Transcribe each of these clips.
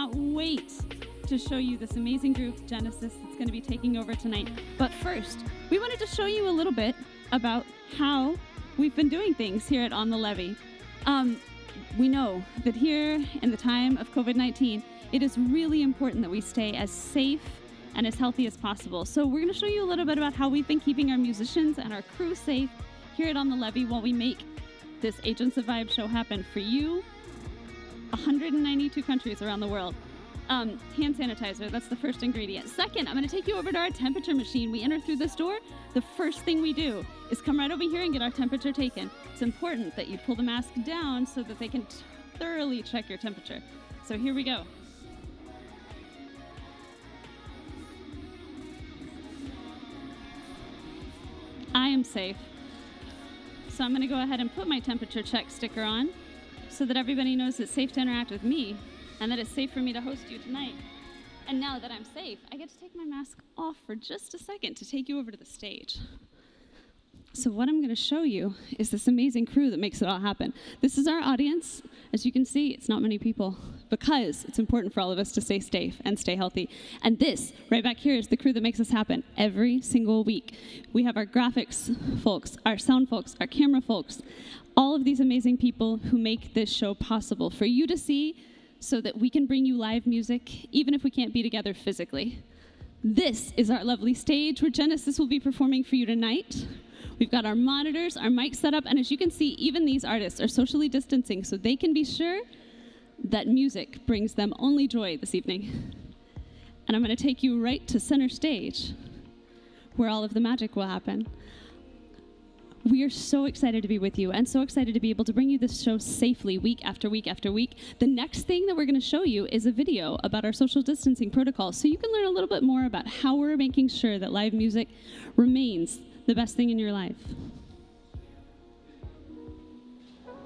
cannot wait to show you this amazing group, Genesis, that's going to be taking over tonight. But first, we wanted to show you a little bit about how we've been doing things here at On the Levee. We know that here in the time of COVID-19, it is really important that we stay as safe and as healthy as possible. So we're going to show you a little bit about how we've been keeping our musicians and our crew safe here at On the Levee while we make this Agents of Vibe show happen for you. 192 countries around the world. Hand sanitizer, that's the first ingredient. Second, I'm going to take you over to our temperature machine. We enter through this door. The first thing we do is come right over here and get our temperature taken. It's important that you pull the mask down so that they can thoroughly check your temperature. So here we go. I am safe. So I'm going to go ahead and put my temperature check sticker on so that everybody knows it's safe to interact with me and that it's safe for me to host you tonight. And now that I'm safe, I get to take my mask off for just a second to take you over to the stage. So what I'm going to show you is this amazing crew that makes it all happen. This is our audience. As you can see, it's not many people because it's important for all of us to stay safe and stay healthy. And this, right back here, is the crew that makes this happen every single week. We have our graphics folks, our sound folks, our camera folks, all of these amazing people who make this show possible for you to see so that we can bring you live music, even if we can't be together physically. This is our lovely stage where Genesis will be performing for you tonight. We've got our monitors, our mics set up, and as you can see, even these artists are socially distancing so they can be sure that music brings them only joy this evening. And I'm going to take you right to center stage where all of the magic will happen. We are so excited to be with you and so excited to be able to bring you this show safely week after week after week. The next thing that we're going to show you is a video about our social distancing protocol so you can learn a little bit more about how we're making sure that live music remains the best thing in your life.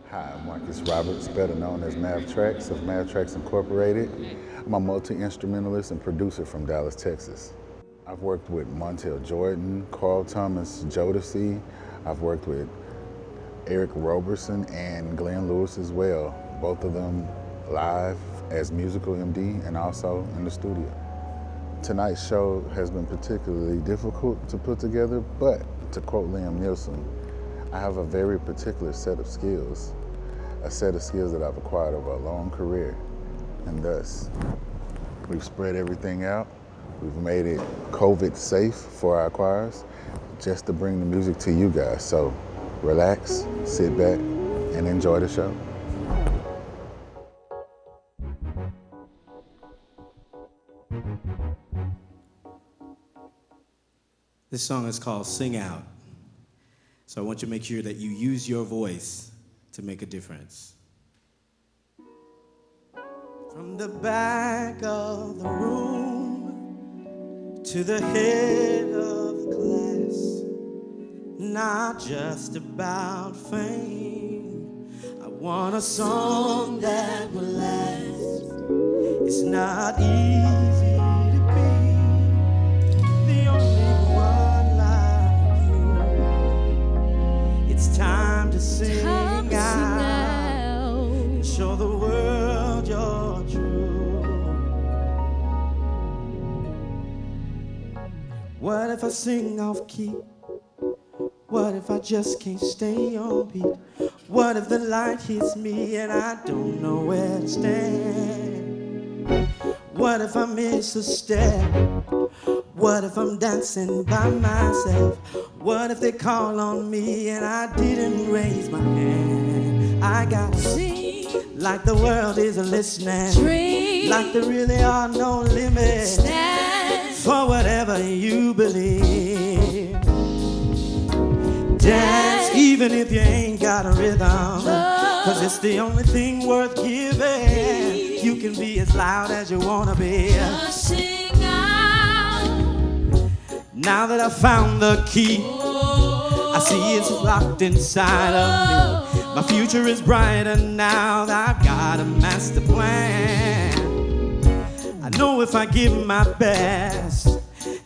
Hi, I'm Marcus Roberts, better known as Mav Tracks of Mav Tracks Incorporated. I'm a multi-instrumentalist and producer from Dallas, Texas. I've worked with Montel Jordan, Carl Thomas Jodeci. I've worked with Eric Roberson and Glenn Lewis as well, both of them live as musical MD and also in the studio. Tonight's show has been particularly difficult to put together, but to quote Liam Neeson, I have a very particular set of skills, a set of skills that I've acquired over a long career, and thus we've spread everything out. We've made it COVID safe for our choirs, just to bring the music to you guys. So relax, sit back, and enjoy the show. This song is called Sing Out. So I want you to make sure that you use your voice to make a difference. From the back of the room to the head of the class, not just about fame. I want a song that will last. It's not easy to be the only one like you. It's time to sing out and show the world you're true. What if I sing off key? What if I just can't stay on beat? What if the light hits me and I don't know where to stand? What if I miss a step? What if I'm dancing by myself? What if they call on me and I didn't raise my hand? I gotta sing like the world is listening, dream like there really are no limits, stand for whatever you believe. Dance even if you ain't got a rhythm, cause it's the only thing worth giving. You can be as loud as you wanna be. Just sing out. Now that I found the key, I see it's locked inside of me. My future is brighter now that I've got a master plan. I know if I give my best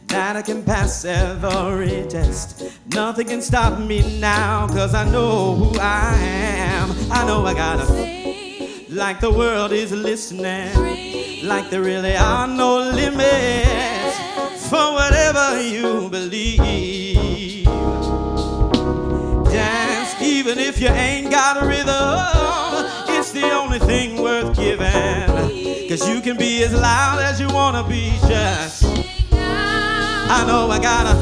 that I can pass every test. Nothing can stop me now, cause I know who I am. I know I gotta sing like the world is listening, like there really are no limits for whatever you believe. Dance even if you ain't got a rhythm, it's the only thing worth giving, 'cause you can be as loud as you wanna be, just I know I gotta,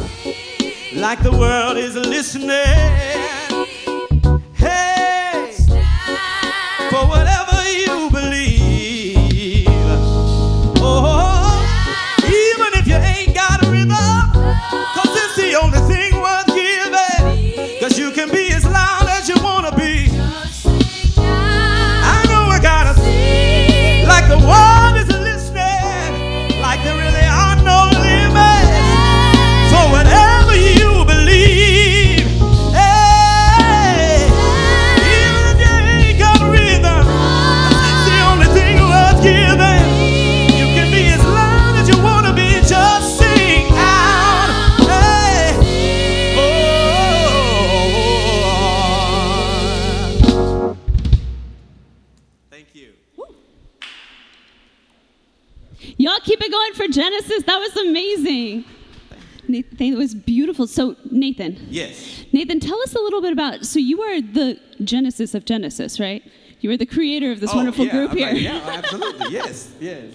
like the world is listening. Hey, for whatever you believe. Oh, even if you ain't got a rhythm, 'cause it's the only thing worth giving, 'cause you can be as loud as you wanna be. I know I gotta, like the world is listening, like there really are no limits for whatever you believe. Hey, even if you ain't got a rhythm, it's the only thing worth giving. You can be as loud as you wanna be, just sing out. Hey, oh. Thank you. Y'all keep it going for Genesis. That was amazing. Nathan, it was beautiful. So, Nathan. Yes. Nathan, tell us a little bit about, so you are the Genesis of Genesis, right? You are the creator of this wonderful group here. Yeah, absolutely. Yes, yes.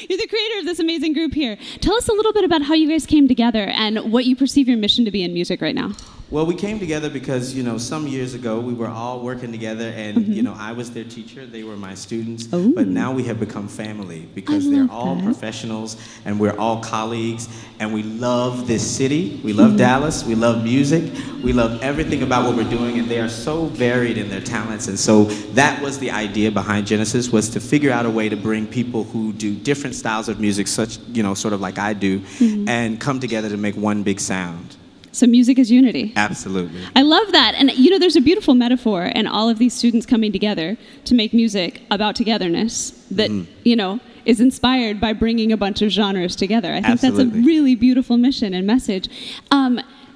You're the creator of this amazing group here. Tell us a little bit about how you guys came together and what you perceive your mission to be in music right now. Well, we came together because, you know, some years ago we were all working together, and, you know, I was their teacher, they were my students, Ooh. but now we have become family because I they're love all that. professionals and we're all colleagues, and we love this city, we love Dallas, we love music, we love everything about what we're doing, and they are so varied in their talents. And so that was the idea behind Genesis, was to figure out a way to bring people who do different styles of music, such, you know, sort of like I do, and come together to make one big sound. So music is unity. Absolutely. I love that. And, you know, there's a beautiful metaphor in all of these students coming together to make music about togetherness that, you know, is inspired by bringing a bunch of genres together. I think that's a really beautiful mission and message.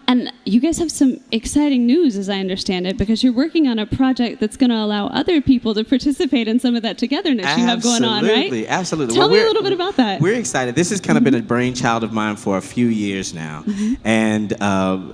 And you guys have some exciting news, as I understand it, because you're working on a project that's going to allow other people to participate in some of that togetherness you have going on, right? Absolutely, absolutely. Tell me a little bit about that. We're excited. This has kind of been a brainchild of mine for a few years now. And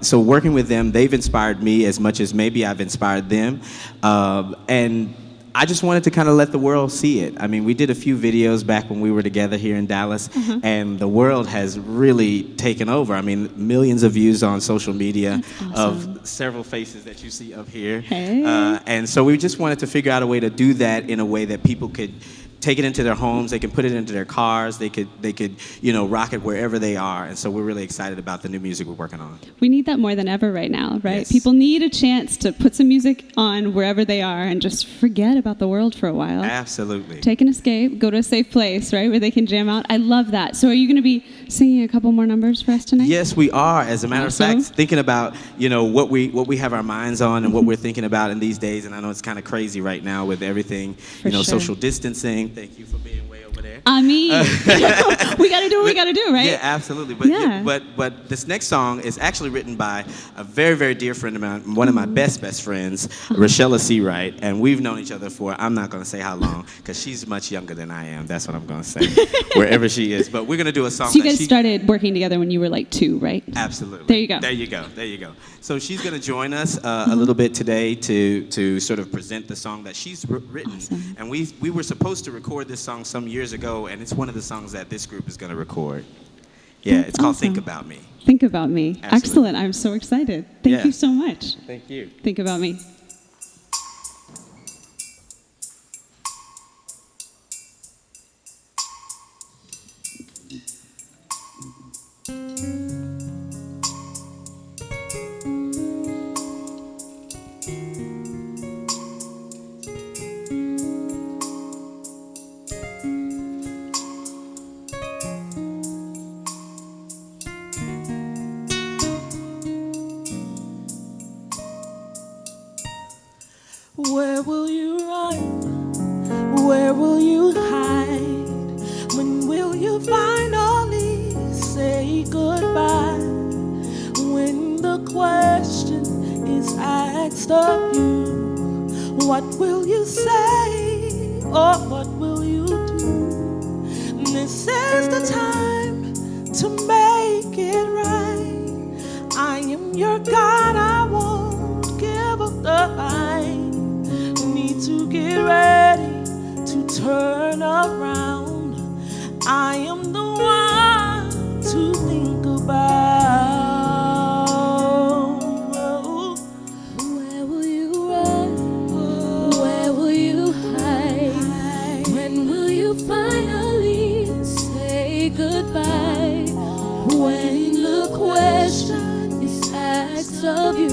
so working with them, they've inspired me as much as maybe I've inspired them. And I just wanted to kind of let the world see it. I mean, we did a few videos back when we were together here in Dallas, and the world has really taken over. I mean, millions of views on social media of several faces that you see up here. Hey. And so we just wanted to figure out a way to do that in a way that people could take it into their homes, they can put it into their cars, they could, you know, rock it wherever they are. And so we're really excited about the new music we're working on. We need that more than ever right now, right? Yes. People need a chance to put some music on wherever they are and just forget about the world for a while. Absolutely. Take an escape, go to a safe place, right, where they can jam out. I love that. So are you going to be singing a couple more numbers for us tonight? Yes, we are. As a matter of fact, thinking about, you know, what we have our minds on and what we're thinking about in these days. And I know it's kind of crazy right now with everything, you know, social distancing. Thank you for being way over there. I mean, we got to do what we got to do, right? Yeah, absolutely. But but this next song is actually written by a very, very dear friend of mine, one of my best friends, Rochella Seawright, and we've known each other for, I'm not going to say how long, because she's much younger than I am. That's what I'm going to say, wherever she is. But we're going to do a song. So you guys started working together when you were like 2, right? Absolutely. There you go. There you go. There you go. So she's going to join us a little bit today to sort of present the song that she's written. Awesome. And we were supposed to record this song some years ago, and it's one of the songs that this group is going to record. Yeah, That's it's called awesome. Think About Me. Think About Me. Absolutely. Excellent. I'm so excited. Thank you so much. Thank you. Think About Me. Where will you run? Where will you hide? When will you finally say goodbye? When the question is asked of you, what will you say? Oh, what will you do? This is the time to make it right. I am your God, I won't give up the fight. Need to get ready to turn around. I am the one to think about. Where will you run? Where will you hide? When will you finally say goodbye? When the question is asked of you,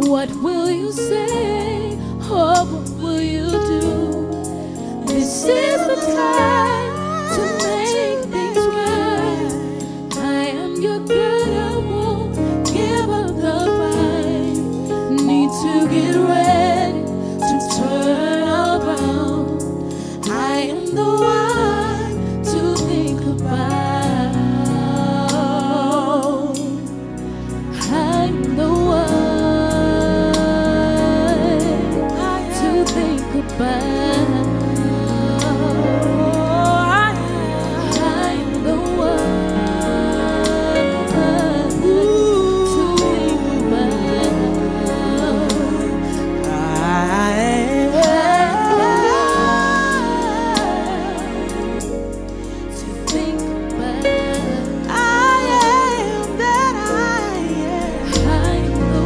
what will you say? Or what will you do? This is the time to make things right. I am your girl, I won't give up the fight. Need to get ready to turn around. I am the one to think about. I'm the one to think about. I'm the one to think about. To think about. I am that I am. I'm the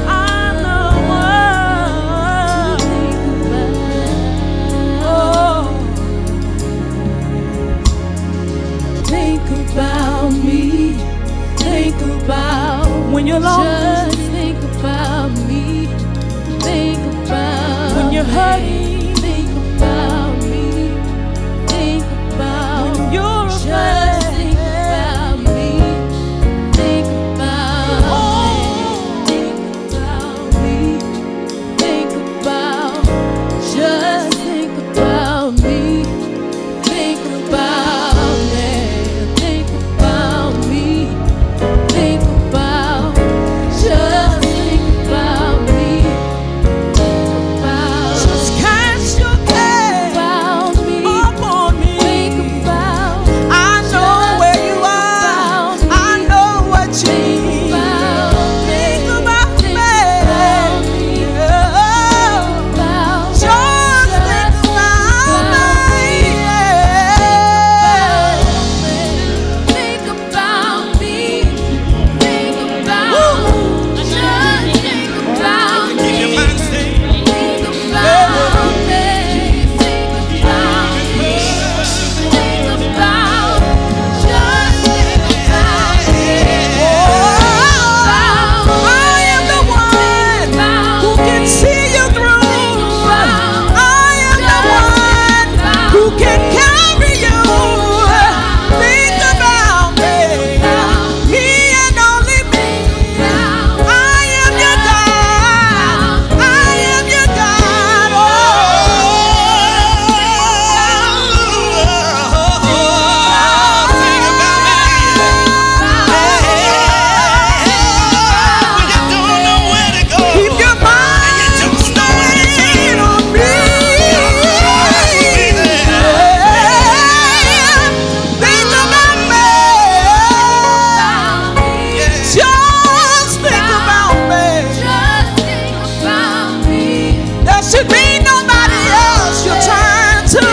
I'm the one one. to think about. Think about me. Think about When you're alone, just think about me. Think about when you're me. hurting, Think about me. Think about when you're just afraid. think about me. Think about me. Think about me. Think about just think about me. Think about me. Think about me. Think about just think about me. About Just cast your care about me. upon me. Think about I know where you are. I know what you need. Think about me. Oh, just think about me. Think about me. Think about just think about me. Keep your mind stayed. Think about me. Think about me. Think about just think about me. I am the one who can see you through. I am the one who can carry you. Think about me, me and only me. I am your God. I am your God. Think about me. When you don't know where to go. Keep your mind stayed on me. Think about me. Just think about me. There should be nobody else you turn to.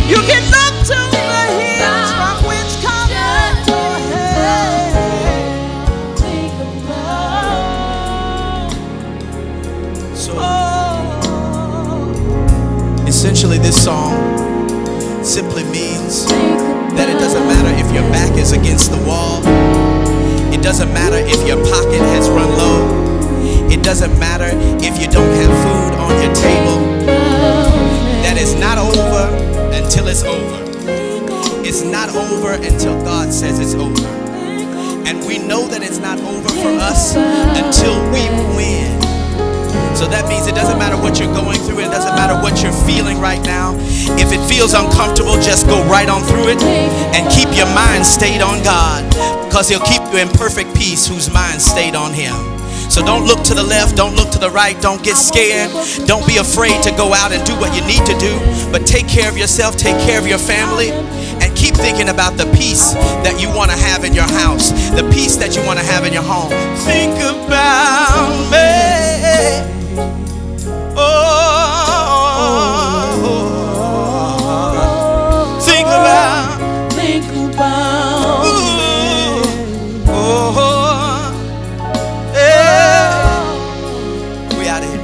You can look to the hills from which cometh your help. So Oh. essentially, this song simply means that it doesn't matter if your back is against the wall. It doesn't matter if your pocket has run low. It doesn't matter if you don't have food on your table. That is not over until it's over. It's not over until God says it's over. And we know that it's not over for us until we win. So that means it doesn't matter what you're going through. It doesn't matter what you're feeling right now. If it feels uncomfortable, just go right on through it and keep your mind stayed on God, because he'll keep you in perfect peace whose mind stayed on him. So don't look to the left, don't look to the right, don't get scared. Don't be afraid to go out and do what you need to do. But take care of yourself, take care of your family, and keep thinking about the peace that you want to have in your house, the peace that you want to have in your home. Think about me. Think about we out of here.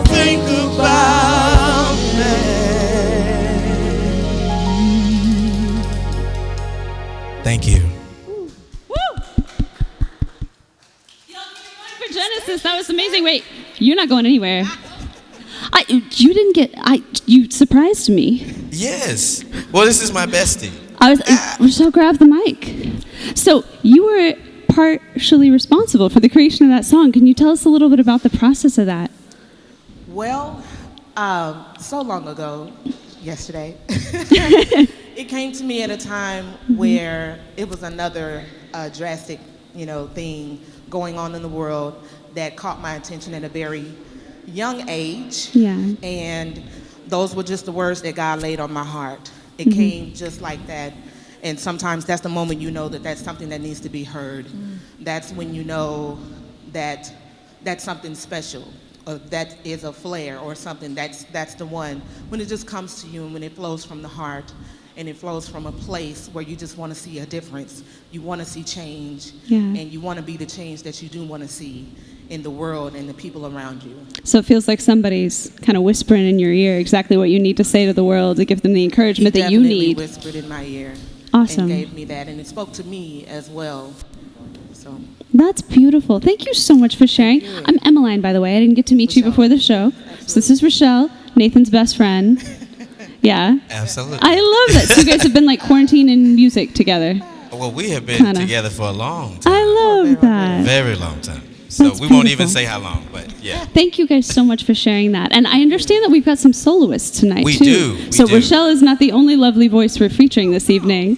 Think about me. Thank you. For Genesis, that was amazing. Wait, you're not going anywhere. You surprised me. Yes. Well, this is my bestie. Rochelle, grab the mic. So you were partially responsible for the creation of that song. Can you tell us a little bit about the process of that? Well, so long ago, yesterday, it came to me at a time where it was another drastic, thing going on in the world that caught my attention at a very young age. Yeah. And those were just the words that God laid on my heart. It came just like that. And sometimes that's the moment you know that that's something that needs to be heard. That's when you know that that's something special, or that is a flare or something. That's the one. When it just comes to you and when it flows from the heart and it flows from a place where you just want to see a difference. You want to see change, and you want to be the change that you do want to see in the world and the people around you. So it feels like somebody's kind of whispering in your ear exactly what you need to say to the world to give them the encouragement that you need. He whispered in my ear. Awesome. And gave me that, and it spoke to me as well. So that's beautiful. Thank you so much for sharing. I'm Emmeline, by the way. I didn't get to meet you before the show. Absolutely. So this is Rochelle, Nathan's best friend. Yeah. Absolutely. I love that. So you guys have been like quarantining music together. Well, we have been together for a long time. I love that. Very long time. So That's we beautiful. won't even say how long, but yeah. Thank you guys so much for sharing that. And I understand that we've got some soloists tonight, We too. do. So Rochelle is not the only lovely voice we're featuring this evening.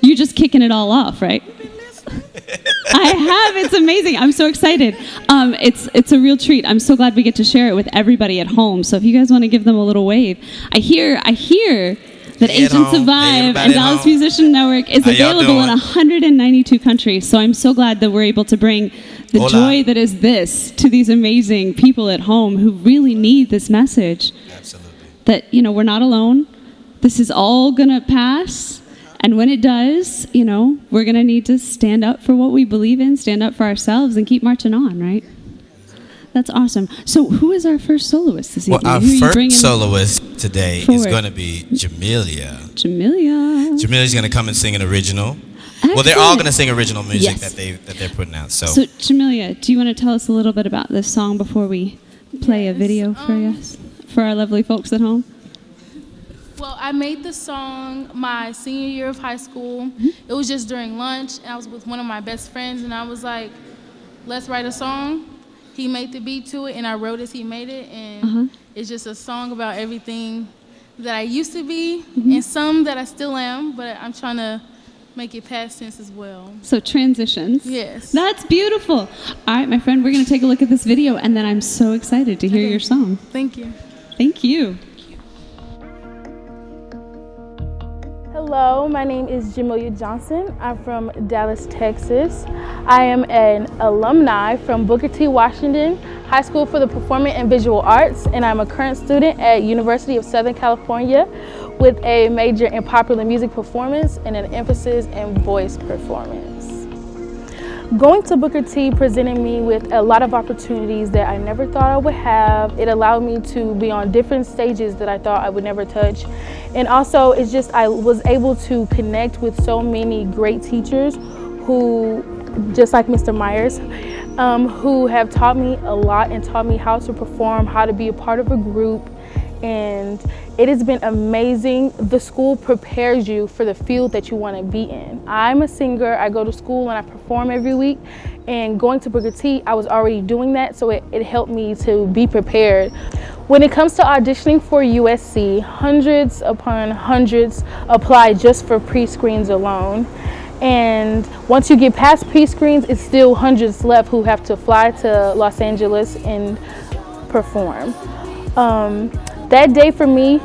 You're just kicking it all off, right? I have. It's amazing. I'm so excited. It's a real treat. I'm so glad we get to share it with everybody at home. So if you guys want to give them a little wave. I hear that Agents of Vibe and Dallas Musician Network is available in 192 countries. So I'm so glad that we're able to bring the joy that is this to these amazing people at home who really need this message. Absolutely. That, we're not alone. This is all going to pass. And when it does, we're going to need to stand up for what we believe in, stand up for ourselves, and keep marching on, right? That's awesome. So who is our first soloist this evening? Well, our first soloist today is going to be Jamelia. Jamelia's going to come and sing an original. Excellent. Well, they're all going to sing original music that they're putting out. So Jamelia, do you want to tell us a little bit about this song before we play a video for our lovely folks at home? Well, I made this song my senior year of high school. It was just during lunch, and I was with one of my best friends, and I was like, let's write a song. He made the beat to it, and I wrote as he made it, and it's just a song about everything that I used to be, and some that I still am, but I'm trying to make it past tense as well. So transitions. Yes. That's beautiful. All right, my friend, we're going to take a look at this video, and then I'm so excited to hear your song. Thank you. Thank you. Hello, my name is Jamelia Johnson. I'm from Dallas, Texas. I am an alumni from Booker T. Washington High School for the Performing and Visual Arts, and I'm a current student at University of Southern California with a major in popular music performance and an emphasis in voice performance. Going to Booker T presented me with a lot of opportunities that I never thought I would have. It allowed me to be on different stages that I thought I would never touch. And also, it's just I was able to connect with so many great teachers who, just like Mr. Myers, who have taught me a lot and taught me how to perform, how to be a part of a group. And it has been amazing. The school prepares you for the field that you want to be in. I'm a singer. I go to school and I perform every week. And going to Booker T, I was already doing that, so it helped me to be prepared. When it comes to auditioning for USC, hundreds upon hundreds apply just for pre-screens alone. And once you get past pre-screens, it's still hundreds left who have to fly to Los Angeles and perform. That day for me,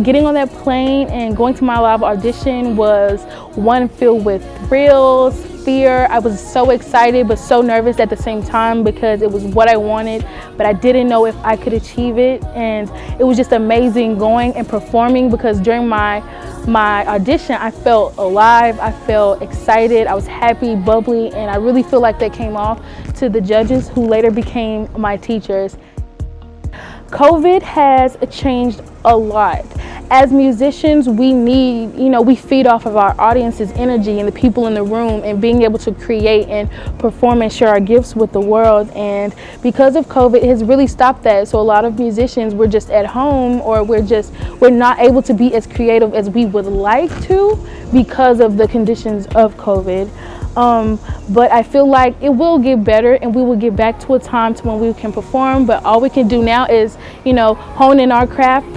getting on that plane and going to my live audition was one filled with thrills, fear. I was so excited but so nervous at the same time because it was what I wanted, but I didn't know if I could achieve it. And it was just amazing going and performing because during my audition, I felt alive, I felt excited, I was happy, bubbly, and I really feel like that came off to the judges who later became my teachers. COVID has changed a lot. As musicians, we feed off of our audience's energy and the people in the room and being able to create and perform and share our gifts with the world. And because of COVID, it has really stopped that. So a lot of musicians, we're just at home, or we're not able to be as creative as we would like to because of the conditions of COVID. But I feel like it will get better and we will get back to a time to when we can perform. But all we can do now is, hone in our craft,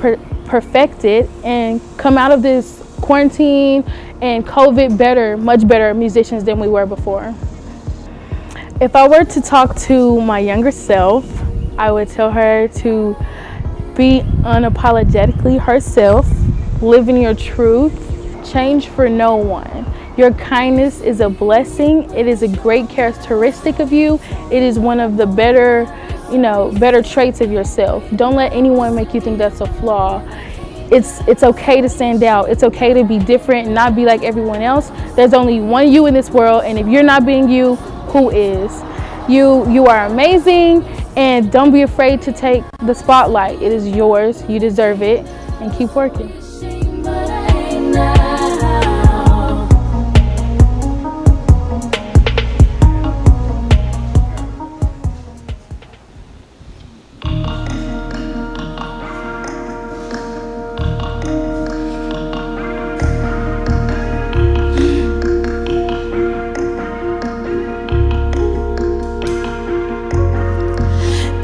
perfect it, and come out of this quarantine and COVID much better musicians than we were before. If I were to talk to my younger self, I would tell her to be unapologetically herself, live in your truth, change for no one. Your kindness is a blessing. It is a great characteristic of you. It is one of the better traits of yourself. Don't let anyone make you think that's a flaw. It's okay to stand out. It's okay to be different and not be like everyone else. There's only one you in this world, and if you're not being you, who is? You are amazing, and don't be afraid to take the spotlight. It is yours. You deserve it, and keep working.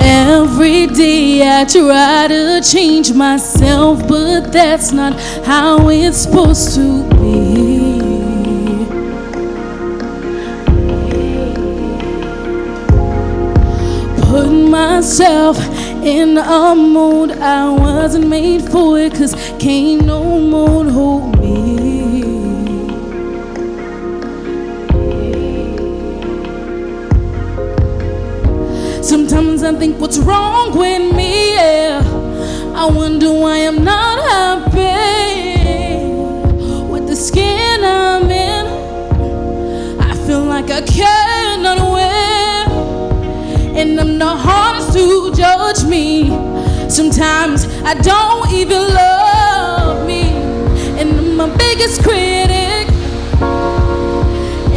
Every day I try to change myself, but that's not how it's supposed to be. Put myself in a mood I wasn't made for it, 'cause can't no mood hold me. Sometimes I think, what's wrong with me? Yeah. I wonder why I'm not happy with the skin I'm in. I feel like I cannot win, and I'm the hardest to judge me. Sometimes I don't even love me, and I'm my biggest critic,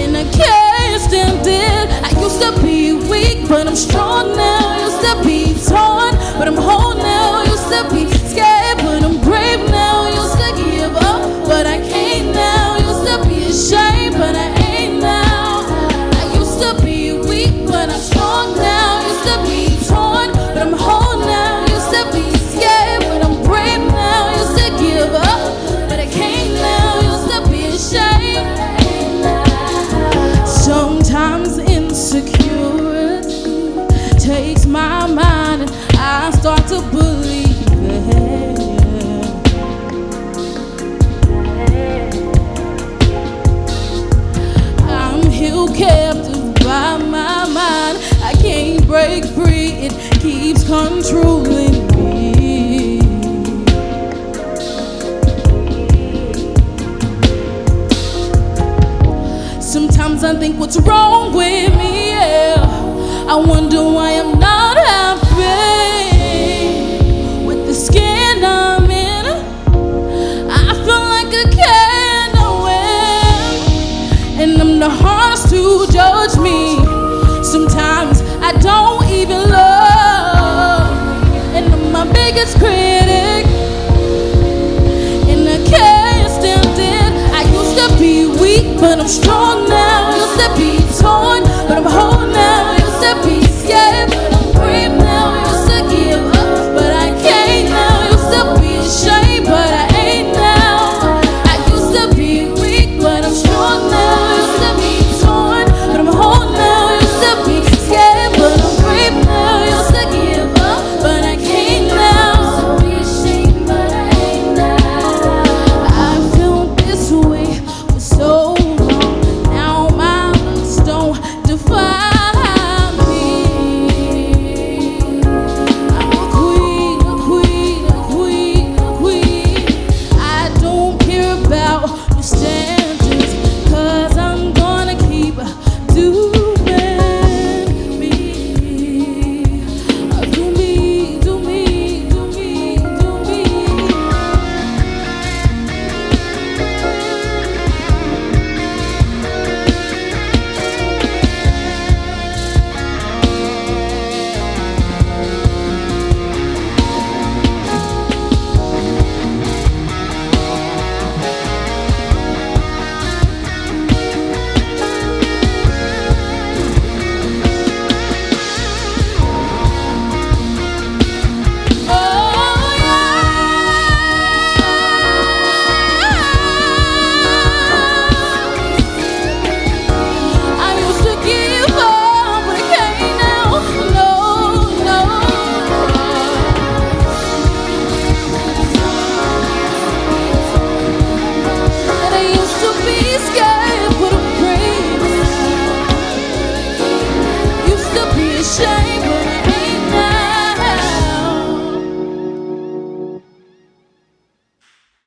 and I can't stand it. I used to be weak, but I'm strong now. Used to be torn, but I'm whole now. Used to be scared, but I'm brave now. Used to give up, but I can't now. Used to be ashamed, but I ain't now. I used to be weak, but I'm strong now. Used to be torn, but I'm whole now. Used to be scared, but I'm brave now. Used to give up, but I can't now. Used to be ashamed. Sometimes insecurity takes my mind, and I start to believe it. I'm held captive by my mind. I can't break free. It keeps controlling me. Sometimes I think, what's wrong with me? Yeah. I wonder why I'm not happy with the skin I'm in. I feel like I cannot win, and I'm the hardest to judge me. Sometimes I don't even love me, and I'm my biggest critic, and I can't stand it. I used to be weak, but I'm strong now. Used to be torn, but I'm whole now. Used to be scared, but I'm brave now. Used to give up, but I can't now. Used to be ashamed, but I ain't now. I used to be weak, but I'm strong now. Used to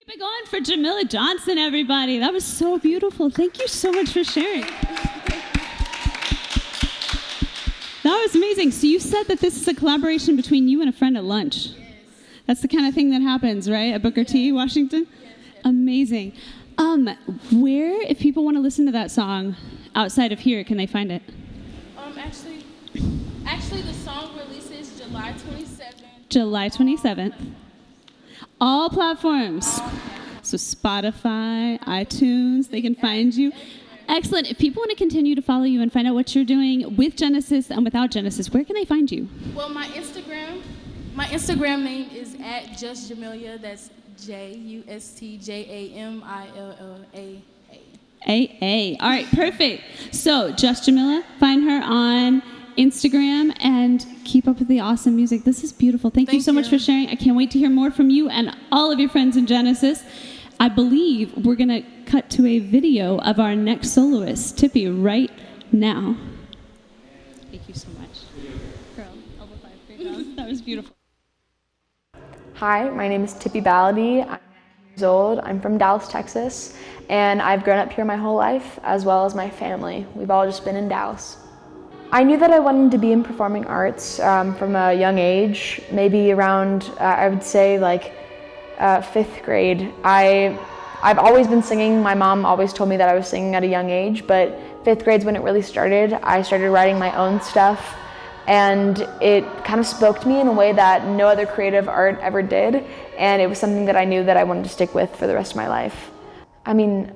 Big on for Jamila Johnson, everybody. That was so beautiful. Thank you so much for sharing. That was amazing. So you said that this is a collaboration between you and a friend at lunch. Yes. That's the kind of thing that happens, right, at Booker T, Washington? Yes. Amazing. Where, if people want to listen to that song outside of here, can they find it? Actually, the song releases July 27th. July 27th. All platforms. So Spotify, iTunes, they can find you. Excellent. If people want to continue to follow you and find out what you're doing with Genesis and without Genesis, where can they find you? Well, my Instagram name is @JustJamilia. That's JustJamilla. AA. All right, perfect. So Just Jamila, find her on Instagram and keep up with the awesome music. This is beautiful. Thank you so much for sharing. I can't wait to hear more from you and all of your friends in Genesis. I believe we're going to cut to a video of our next soloist, Tippy, right now. Thank you so much. Girl, elbow five, great job. That was beautiful. Hi, my name is Tippy Ballady. I'm 9 years old. I'm from Dallas, Texas, and I've grown up here my whole life, as well as my family. We've all just been in Dallas. I knew that I wanted to be in performing arts from a young age, maybe around, I would say, like 5th grade. I've always been singing. My mom always told me that I was singing at a young age, but 5th grade's when it really started. I started writing my own stuff, and it kind of spoke to me in a way that no other creative art ever did, and it was something that I knew that I wanted to stick with for the rest of my life. I mean,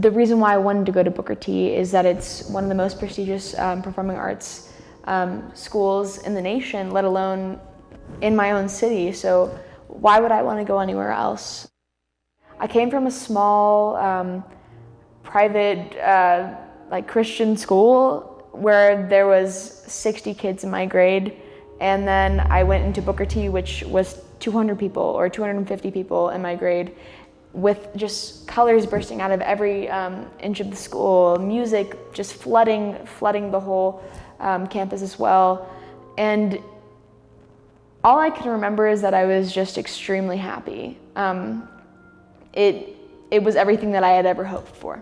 the reason why I wanted to go to Booker T is that it's one of the most prestigious performing arts schools in the nation, let alone in my own city, so why would I want to go anywhere else? I came from a small, private, Christian school where there was 60 kids in my grade, and then I went into Booker T, which was 200 people or 250 people in my grade, with just colors bursting out of every inch of the school, music just flooding the whole campus as well, and all I can remember is that I was just extremely happy. It was everything that I had ever hoped for.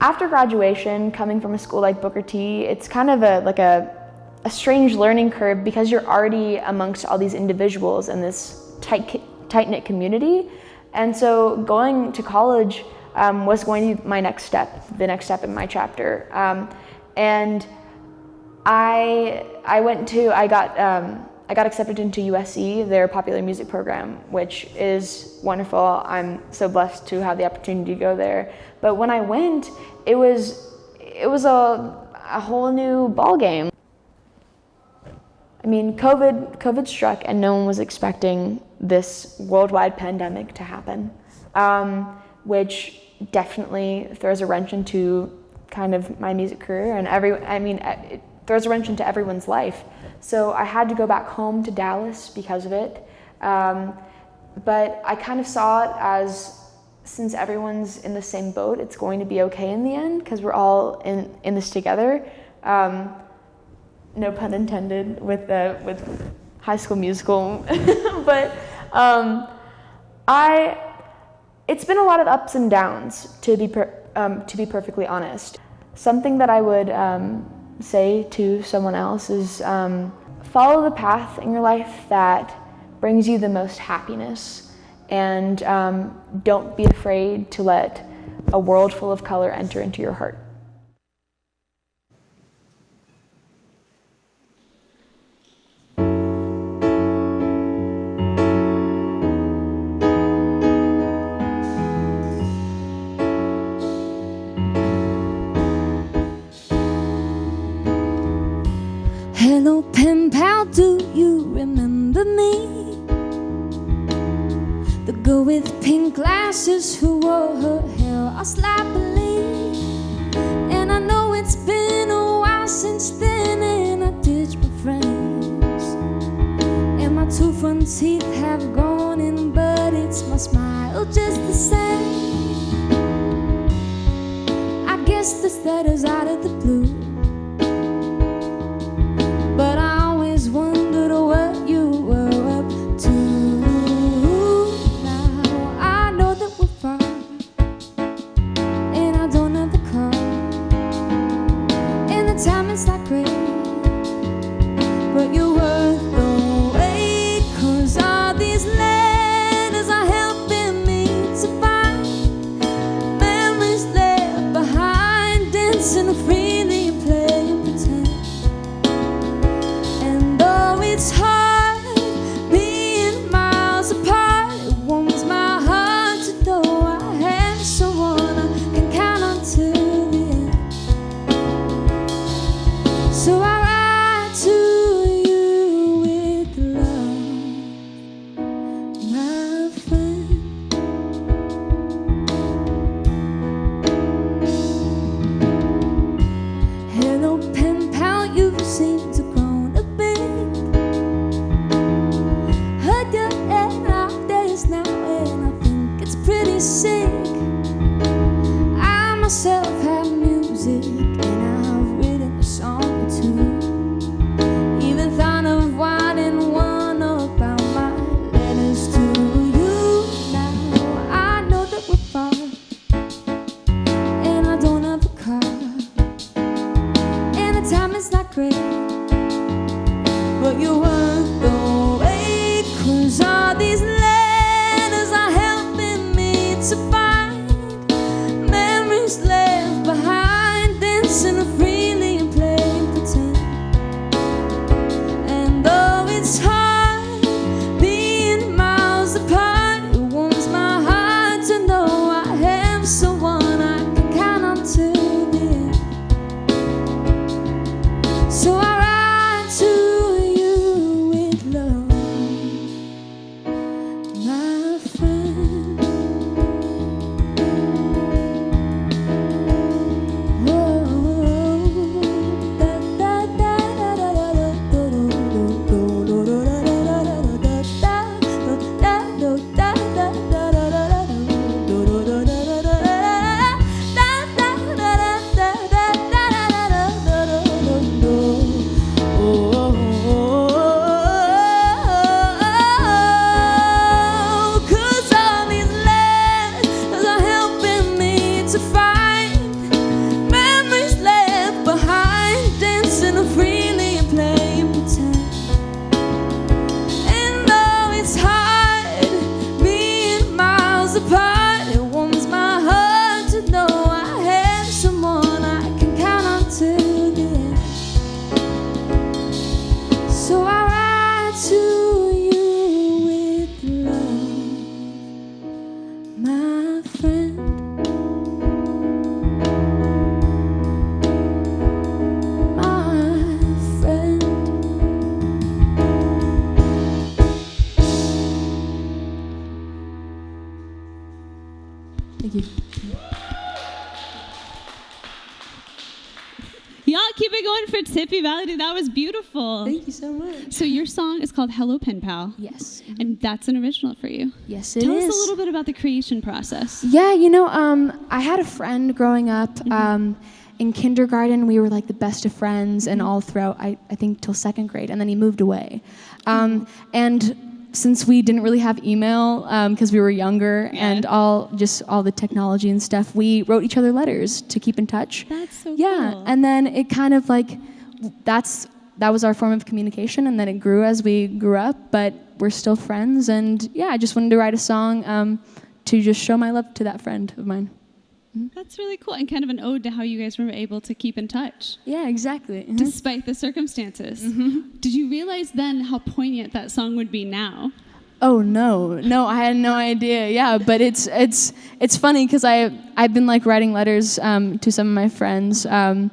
After graduation, coming from a school like Booker T, it's kind of a strange learning curve because you're already amongst all these individuals in this tight-knit community. And so going to college was going to be my next step, the next step in my chapter. And I got accepted into USC, their popular music program, which is wonderful. I'm so blessed to have the opportunity to go there. But when I went, it was a whole new ballgame. I mean, COVID struck, and no one was expecting this worldwide pandemic to happen, which definitely throws a wrench into kind of my music career, and it throws a wrench into everyone's life. So I had to go back home to Dallas because of it. But I kind of saw it as, since everyone's in the same boat, it's going to be okay in the end because we're all in this together. No pun intended with High School Musical. But it's been a lot of ups and downs, to be perfectly honest. Something that I would say to someone else is follow the path in your life that brings you the most happiness, and don't be afraid to let a world full of color enter into your heart. Hello, pen pal, do you remember me? The girl with pink glasses who wore her hair all sloppily. And I know it's been a while since then, and I ditched my friends. And my 2 front teeth have grown in, but it's my smile just the same. I guess this letter's out of the blue, but I always wondered what you were up to. Thank you. Y'all keep it going for Tippy Valley. That was beautiful. Thank you so much. So your song is called Hello Pen Pal. Yes. And that's an original for you. Yes, it Tell is. us a little bit about the creation process. Yeah, I had a friend growing up. In kindergarten, we were like the best of friends, and all throughout, I think, till second grade, and then he moved away. And since we didn't really have email, because we were younger, and all the technology and stuff, we wrote each other letters to keep in touch. That's so Yeah, cool. and then it kind of like, that was our form of communication, and then it grew as we grew up, but we're still friends, and yeah, I just wanted to write a song to just show my love to that friend of mine. That's really cool, and kind of an ode to how you guys were able to keep in touch. Yeah, exactly. Despite the circumstances. Did you realize then how poignant that song would be now? Oh no, I had no idea. Yeah, but it's funny because I've been like writing letters to some of my friends, and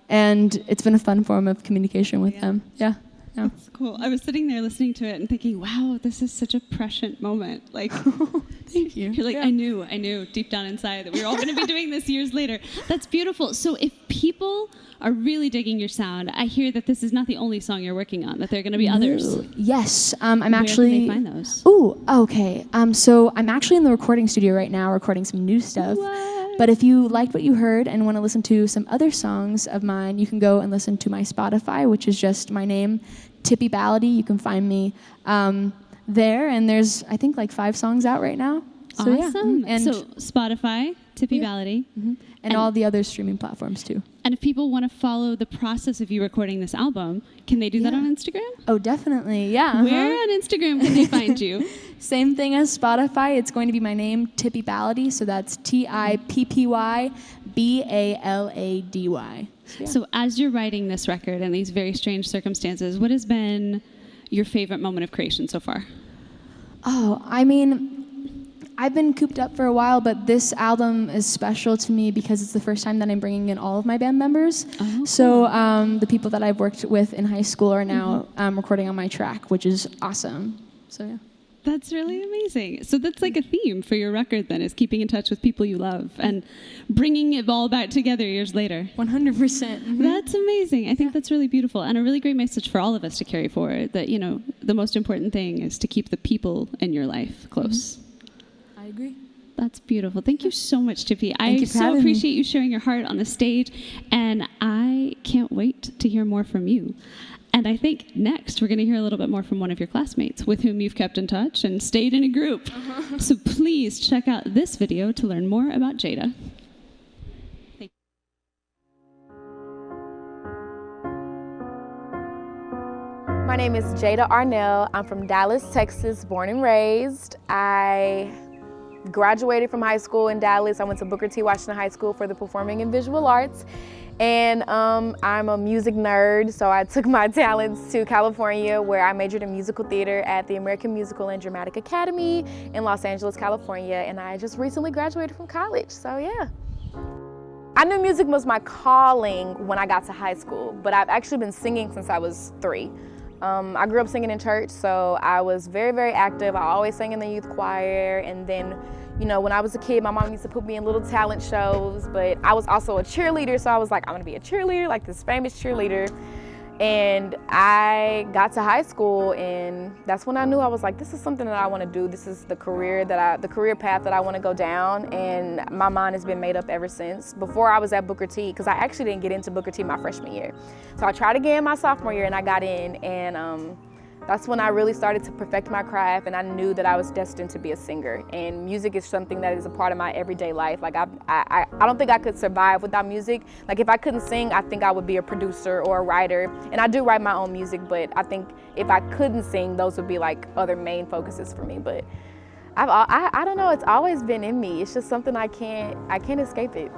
it's been a fun form of communication with them. Yeah. That's cool. I was sitting there listening to it and thinking, wow, this is such a prescient moment. Like, thank you. You're like, I knew deep down inside that we were all going to be doing this years later. That's beautiful. So if people are really digging your sound, I hear that this is not the only song you're working on, that there are going to be others. Yes, I'm Where actually. can they find those? Ooh, okay. So I'm actually in the recording studio right now, recording some new stuff. What? But if you liked what you heard and want to listen to some other songs of mine, you can go and listen to my Spotify, which is just my name, Tippy Ballady. You can find me there, and there's I think like 5 songs out right now. So, Awesome. Yeah. And so Spotify, Tippy Ballady. and all the other streaming platforms too. And if people want to follow the process of you recording this album, can they do that on Instagram? Oh, definitely. Yeah. Where on Instagram can they find you? Same thing as Spotify. It's going to be my name, Tippy Ballady. So that's TippyBallady. So as you're writing this record in these very strange circumstances, what has been your favorite moment of creation so far? Oh, I mean, I've been cooped up for a while, but this album is special to me because it's the first time that I'm bringing in all of my band members. Oh. So the people that I've worked with in high school are now recording on my track, which is awesome. So yeah. That's really amazing. So that's like a theme for your record then, is keeping in touch with people you love and bringing it all back together years later. 100%. That's amazing. I think that's really beautiful and a really great message for all of us to carry forward, that, you know, the most important thing is to keep the people in your life close. I agree. That's beautiful. Thank you so much, Tippy. Thank I you for so having appreciate me. you sharing your heart on the stage, and I can't wait to hear more from you. And I think next we're going to hear a little bit more from one of your classmates with whom you've kept in touch and stayed in a group. So please check out this video to learn more about Jada. Thank you. My name is Jada Arnell. I'm from Dallas, Texas, born and raised. I graduated from high school in Dallas. I went to Booker T. Washington High School for the Performing and Visual Arts. And I'm a music nerd, so I took my talents to California, where I majored in musical theater at the American Musical and Dramatic Academy in Los Angeles, California, and I just recently graduated from college, so yeah. I knew music was my calling when I got to high school, but I've actually been singing since I was 3. I grew up singing in church, so I was very, very active. I always sang in the youth choir, and then, you know, when I was a kid, my mom used to put me in little talent shows, but I was also a cheerleader, so I was like, I'm gonna be a cheerleader, like this famous cheerleader. And I got to high school, and that's when I knew I was like, this is something that I want to do. This is the career path that I want to go down, and my mind has been made up ever since. Before I was at Booker T, because I actually didn't get into Booker T my freshman year. So I tried again my sophomore year, and I got in, and that's when I really started to perfect my craft, and I knew that I was destined to be a singer. And music is something that is a part of my everyday life. Like I don't think I could survive without music. Like if I couldn't sing, I think I would be a producer or a writer. And I do write my own music, but I think if I couldn't sing, those would be like other main focuses for me. But I don't know, it's always been in me. It's just something I can't escape it.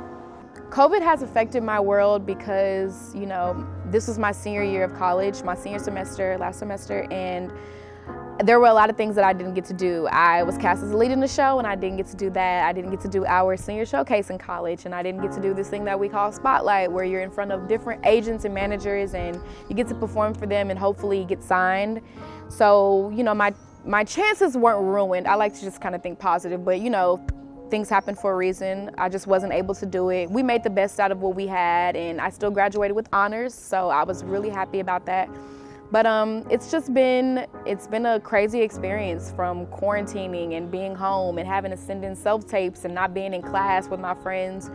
COVID has affected my world because, you know, this was my senior year of college, my senior semester, last semester, and there were a lot of things that I didn't get to do. I was cast as a lead in the show, and I didn't get to do that. I didn't get to do our senior showcase in college, and I didn't get to do this thing that we call Spotlight, where you're in front of different agents and managers, and you get to perform for them and hopefully get signed. So, you know, my chances weren't ruined. I like to just kind of think positive, but, you know, things happen for a reason. I just wasn't able to do it. We made the best out of what we had, and I still graduated with honors, so I was really happy about that. But it's been a crazy experience, from quarantining and being home and having to send in self-tapes and not being in class with my friends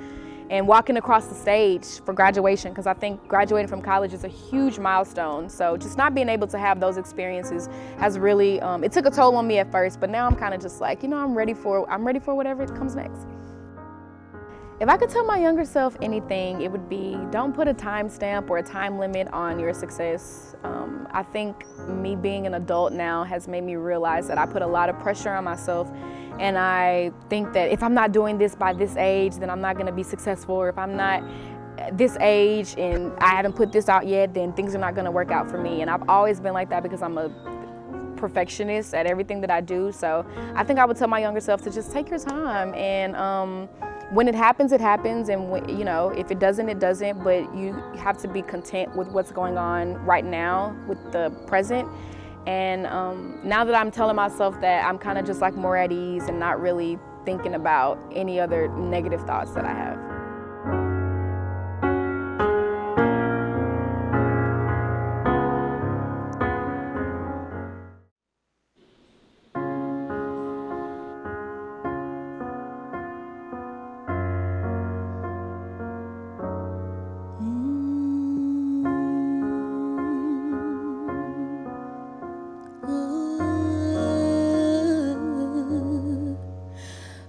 and walking across the stage for graduation, because I think graduating from college is a huge milestone. So just not being able to have those experiences has really, it took a toll on me at first, but now I'm kind of just like, you know, I'm ready for whatever comes next. If I could tell my younger self anything, it would be, don't put a time stamp or a time limit on your success. I think me being an adult now has made me realize that I put a lot of pressure on myself, and I think that if I'm not doing this by this age, then I'm not going to be successful, or if I'm not this age and I haven't put this out yet, then things are not going to work out for me. And I've always been like that because I'm a perfectionist at everything that I do. So I think I would tell my younger self to just take your time, and when it happens, it happens, and you know, if it doesn't, it doesn't, but you have to be content with what's going on right now, with the present. And now that I'm telling myself that, I'm kind of just like more at ease and not really thinking about any other negative thoughts that I have.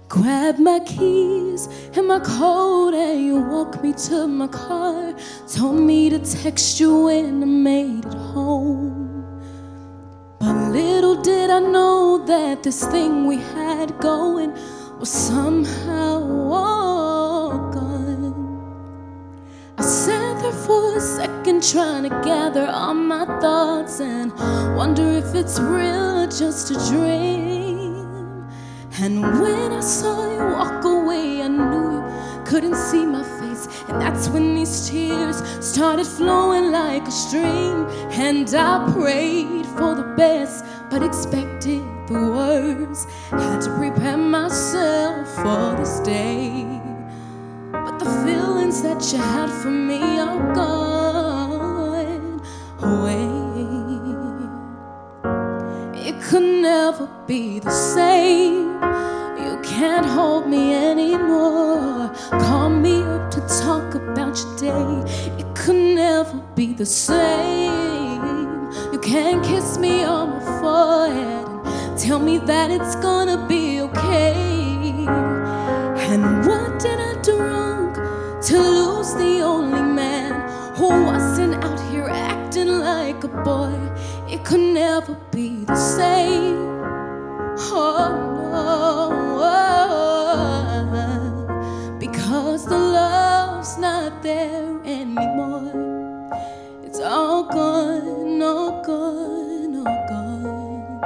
Grab my keys and my coat and you walk me to my car. Told me to text you when I made it home. But little did I know that this thing we had going was somehow all gone. I sat there for a second trying to gather all my thoughts and wonder if it's real or just a dream. And when I saw you walk away, I knew you couldn't see my face. And that's when these tears started flowing like a stream. And I prayed for the best, but expected the worst. Had to prepare myself for this day. But the feelings that you had for me are gone away. It could never be the same. You can't hold me anymore. Call me up to talk about your day. It could never be the same. You can't kiss me on my forehead and tell me that it's gonna be okay. And what did I do wrong to lose the only man who wasn't out here acting like a boy? It could never be the same. Oh no, because the love's not there anymore. It's all gone, all gone, all gone.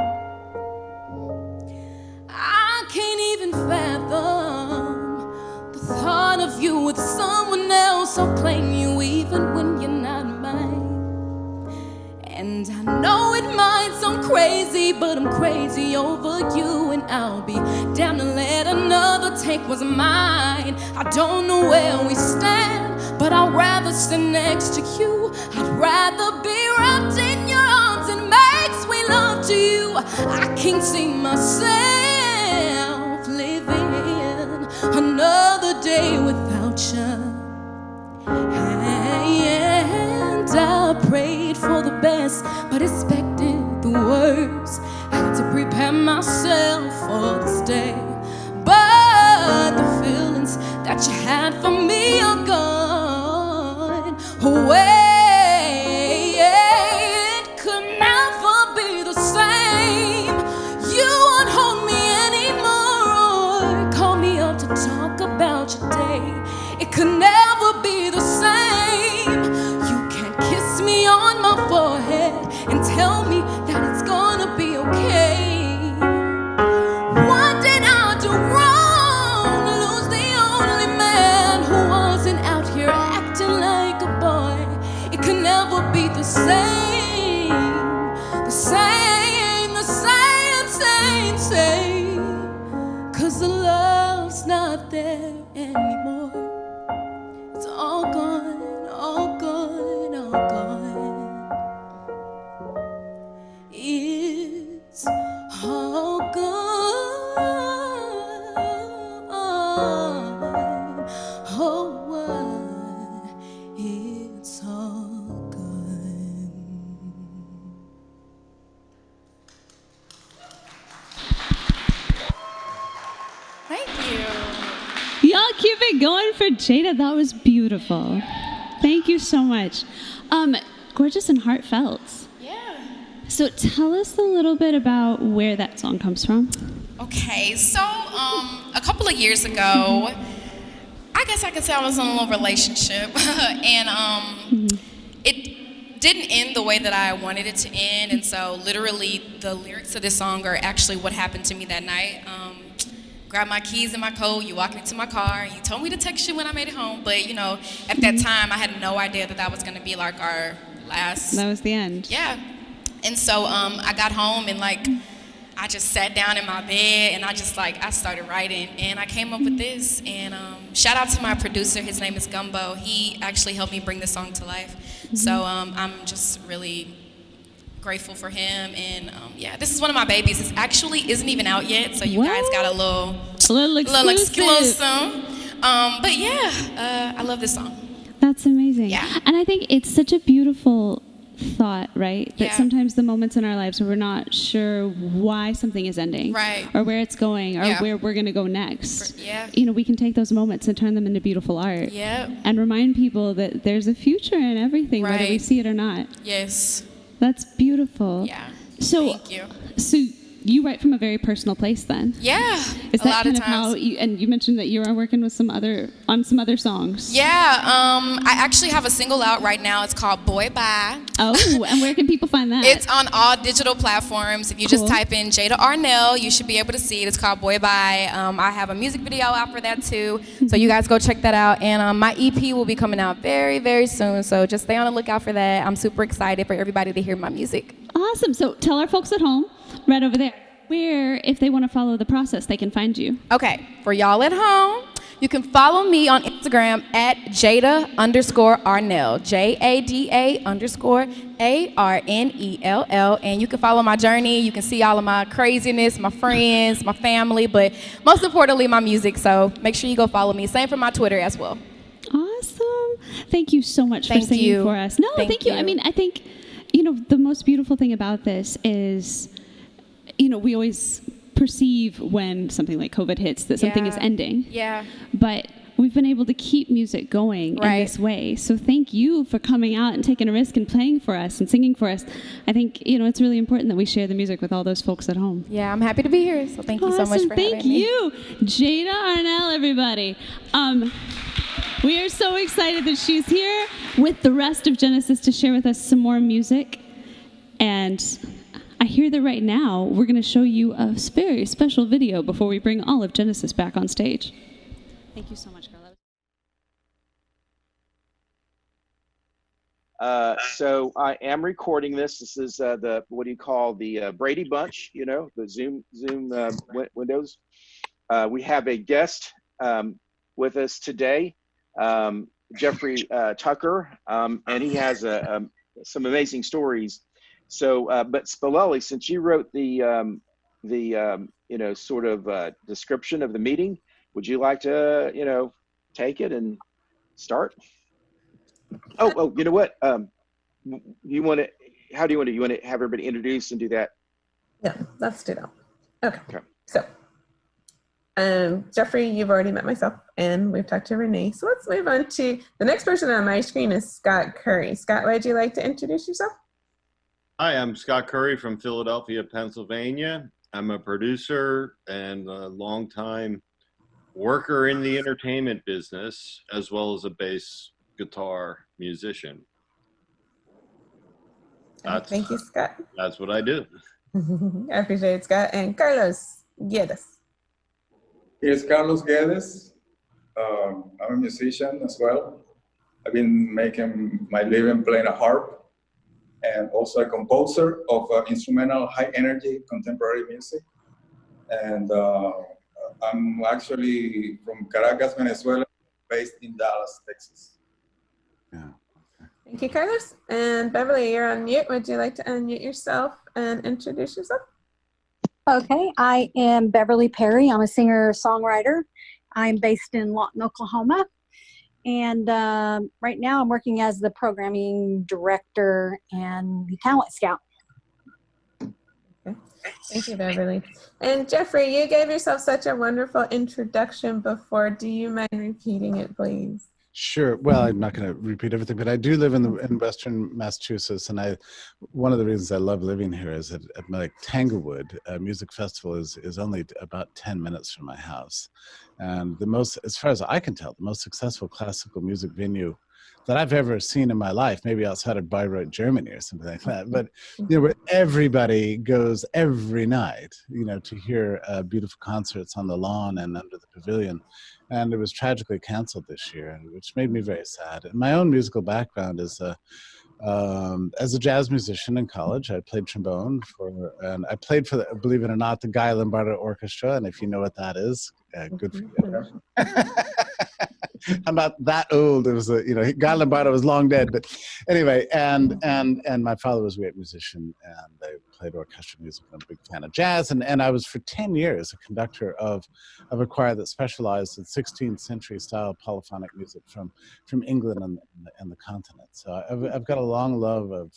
I can't even fathom the thought of you with someone else, or playing you even when you're not mine. And I know it might sound crazy, but I'm crazy over you, and I'll be down to let another take what's mine. I don't know where we stand, but I'd rather stand next to you. I'd rather be wrapped in your arms and make sweet love to you. I can't see myself living another day without you. And I prayed for the best, but expected the worst. Had to prepare myself for this day. But the feelings that you had for me are gone away. It could never be the same. You won't hold me anymore. Call me up to talk about your day. It could never be the same. You can't kiss me on my forehead and tell me that it's gonna be okay. What did I there anymore. It's all gone, all gone, all gone. It's all gone. Oh, what? It's all gone. Thank you. Y'all keep it going for Jada. That was beautiful. Thank you so much. Gorgeous and heartfelt. Yeah. So tell us a little bit about where that song comes from. Okay, so a couple of years ago, I guess I could say I was in a little relationship, and it didn't end the way that I wanted it to end, and so literally the lyrics of this song are actually what happened to me that night. Grabbed my keys and my coat, you walked me to my car, and you told me to text you when I made it home, but you know, at that time I had no idea that that was gonna be like our last. That was the end. Yeah. And so I got home and like I just sat down in my bed and I started writing and I came up with this. And shout out to my producer, his name is Gumbo. He actually helped me bring this song to life. So I'm just really grateful for him. And yeah, this is one of my babies. It actually isn't even out yet, so you guys got a little exclusive. But yeah, I love this song. That's amazing. Yeah. And I think it's such a beautiful thought, right? That Yeah. sometimes the moments in our lives where we're not sure why something is ending, Right. or where it's going, or Yeah. where we're going to go next. Yeah. You know, we can take those moments and turn them into beautiful art. Yep. And remind people that there's a future in everything, whether we Right. see it or not. Yes. That's beautiful. Yeah. So, Thank you. So you write from a very personal place, then. Yeah. Is a that lot kind of of how times. you mentioned that you are working with some other songs? Yeah. I actually have a single out right now. It's called Boy Bye. Oh, and where can people find that? It's on all digital platforms. If you just Cool. type in Jada Arnell, you should be able to see it. It's called Boy Bye. I have a music video out for that too. So you guys go check that out. And my EP will be coming out very, very soon. So just stay on the lookout for that. I'm super excited for everybody to hear my music. Awesome. So tell our folks at home, right over there, where, if they want to follow the process, they can find you. Okay, for y'all at home, you can follow me on Instagram at Jada_Arnell, JADA_ARNELL, and you can follow my journey. You can see all of my craziness, my friends, my family, but most importantly, my music. So make sure you go follow me. Same for my Twitter as well. Awesome. Thank you so much for Thank singing you. for us. No, thank you. I mean, I think, the most beautiful thing about this is, we always perceive when something like COVID hits that something is ending. Yeah. But we've been able to keep music going in this way. So thank you for coming out and taking a risk and playing for us and singing for us. I think, it's really important that we share the music with all those folks at home. Yeah, I'm happy to be here. So thank you so much for having me. Thank you. Jada Arnell, everybody. We are so excited that she's here with the rest of Genesis to share with us some more music. And I hear that right now we're going to show you a very special video before we bring all of Genesis back on stage. Thank you so much, Carla. So I am recording this. This is the Brady Bunch, the Zoom windows. We have a guest with us today, Jeffrey Tucker, and he has some amazing stories. So, but Spalelli, since you wrote the description of the meeting, would you like to take it and start? Oh, you know what? How do you want to? You want to have everybody introduce and do that? Yeah, let's do that. Okay. So, Jeffrey, you've already met myself, and we've talked to Renee. So let's move on to the next person on my screen is Scott Curry. Scott, would you like to introduce yourself? Hi, I'm Scott Curry from Philadelphia, Pennsylvania. I'm a producer and a longtime worker in the entertainment business, as well as a bass guitar musician. Thank you, Scott. That's what I do. I appreciate it, Scott. And Carlos Guedes. Here's Carlos Guedes. I'm a musician as well. I've been making my living playing a harp, and also a composer of instrumental high energy contemporary music. And I'm actually from Caracas, Venezuela, based in Dallas, Texas. Yeah. Thank you, Carlos. And Beverly, you're on mute. Would you like to unmute yourself and introduce yourself? Okay, I am Beverly Perry. I'm a singer-songwriter. I'm based in Lawton, Oklahoma. And right now I'm working as the programming director and the talent scout. Okay. Thank you, Beverly. And Jeffrey, you gave yourself such a wonderful introduction before. Do you mind repeating it, please? Sure. Well, I'm not going to repeat everything, but I do live in Western Massachusetts, and one of the reasons I love living here is that at my Tanglewood Music Festival is only about 10 minutes from my house, and as far as I can tell, the most successful classical music venue that I've ever seen in my life, maybe outside of Bayreuth, Germany, or something like that. But where everybody goes every night, to hear beautiful concerts on the lawn and under the pavilion. And it was tragically canceled this year, which made me very sad. And my own musical background is as a jazz musician in college. I played trombone and I played for, believe it or not, the Guy Lombardo Orchestra. And if you know what that is, good for you. I'm not that old. It was Guy Lombardo was long dead, but anyway, and my father was a great musician, and they played orchestral music. I'm a big fan of jazz, and I was for 10 years a conductor of a choir that specialized in 16th century style polyphonic music from England and the continent. So I've got a long love of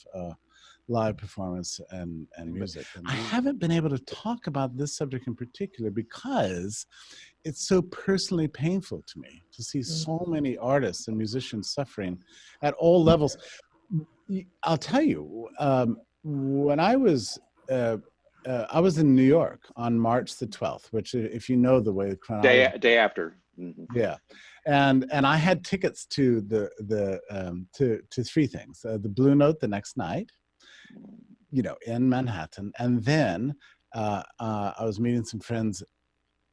live performance and music. And I haven't been able to talk about this subject in particular because it's so personally painful to me to see so many artists and musicians suffering at all levels. I'll tell you, when I was in New York on March the 12th, which, if you know the way the chronology, day after. Mm-hmm. Yeah, and I had tickets to to three things: the Blue Note the next night, in Manhattan, and then I was meeting some friends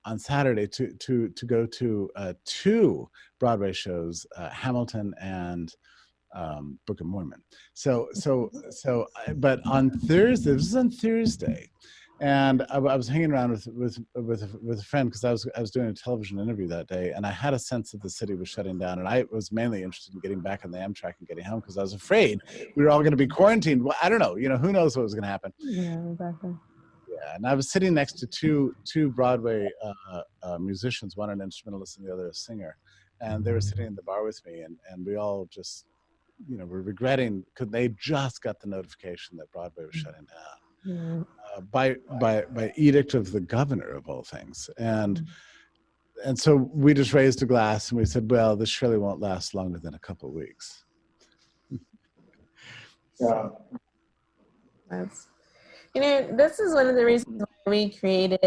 on Saturday to go to two Broadway shows, Hamilton and Book of Mormon. But on Thursday, this is on Thursday, and I was hanging around with a friend because I was doing a television interview that day, and I had a sense that the city was shutting down, and I was mainly interested in getting back on the Amtrak and getting home because I was afraid we were all going to be quarantined. Well, I don't know, who knows what was going to happen. Yeah, exactly. Yeah, and I was sitting next to two Broadway musicians, one an instrumentalist and the other a singer, and they were sitting in the bar with me, and we all just, were regretting because they just got the notification that Broadway was shutting down by edict of the governor of all things, and so we just raised a glass and we said, well, this surely won't last longer than a couple of weeks. Yeah. This is one of the reasons why we created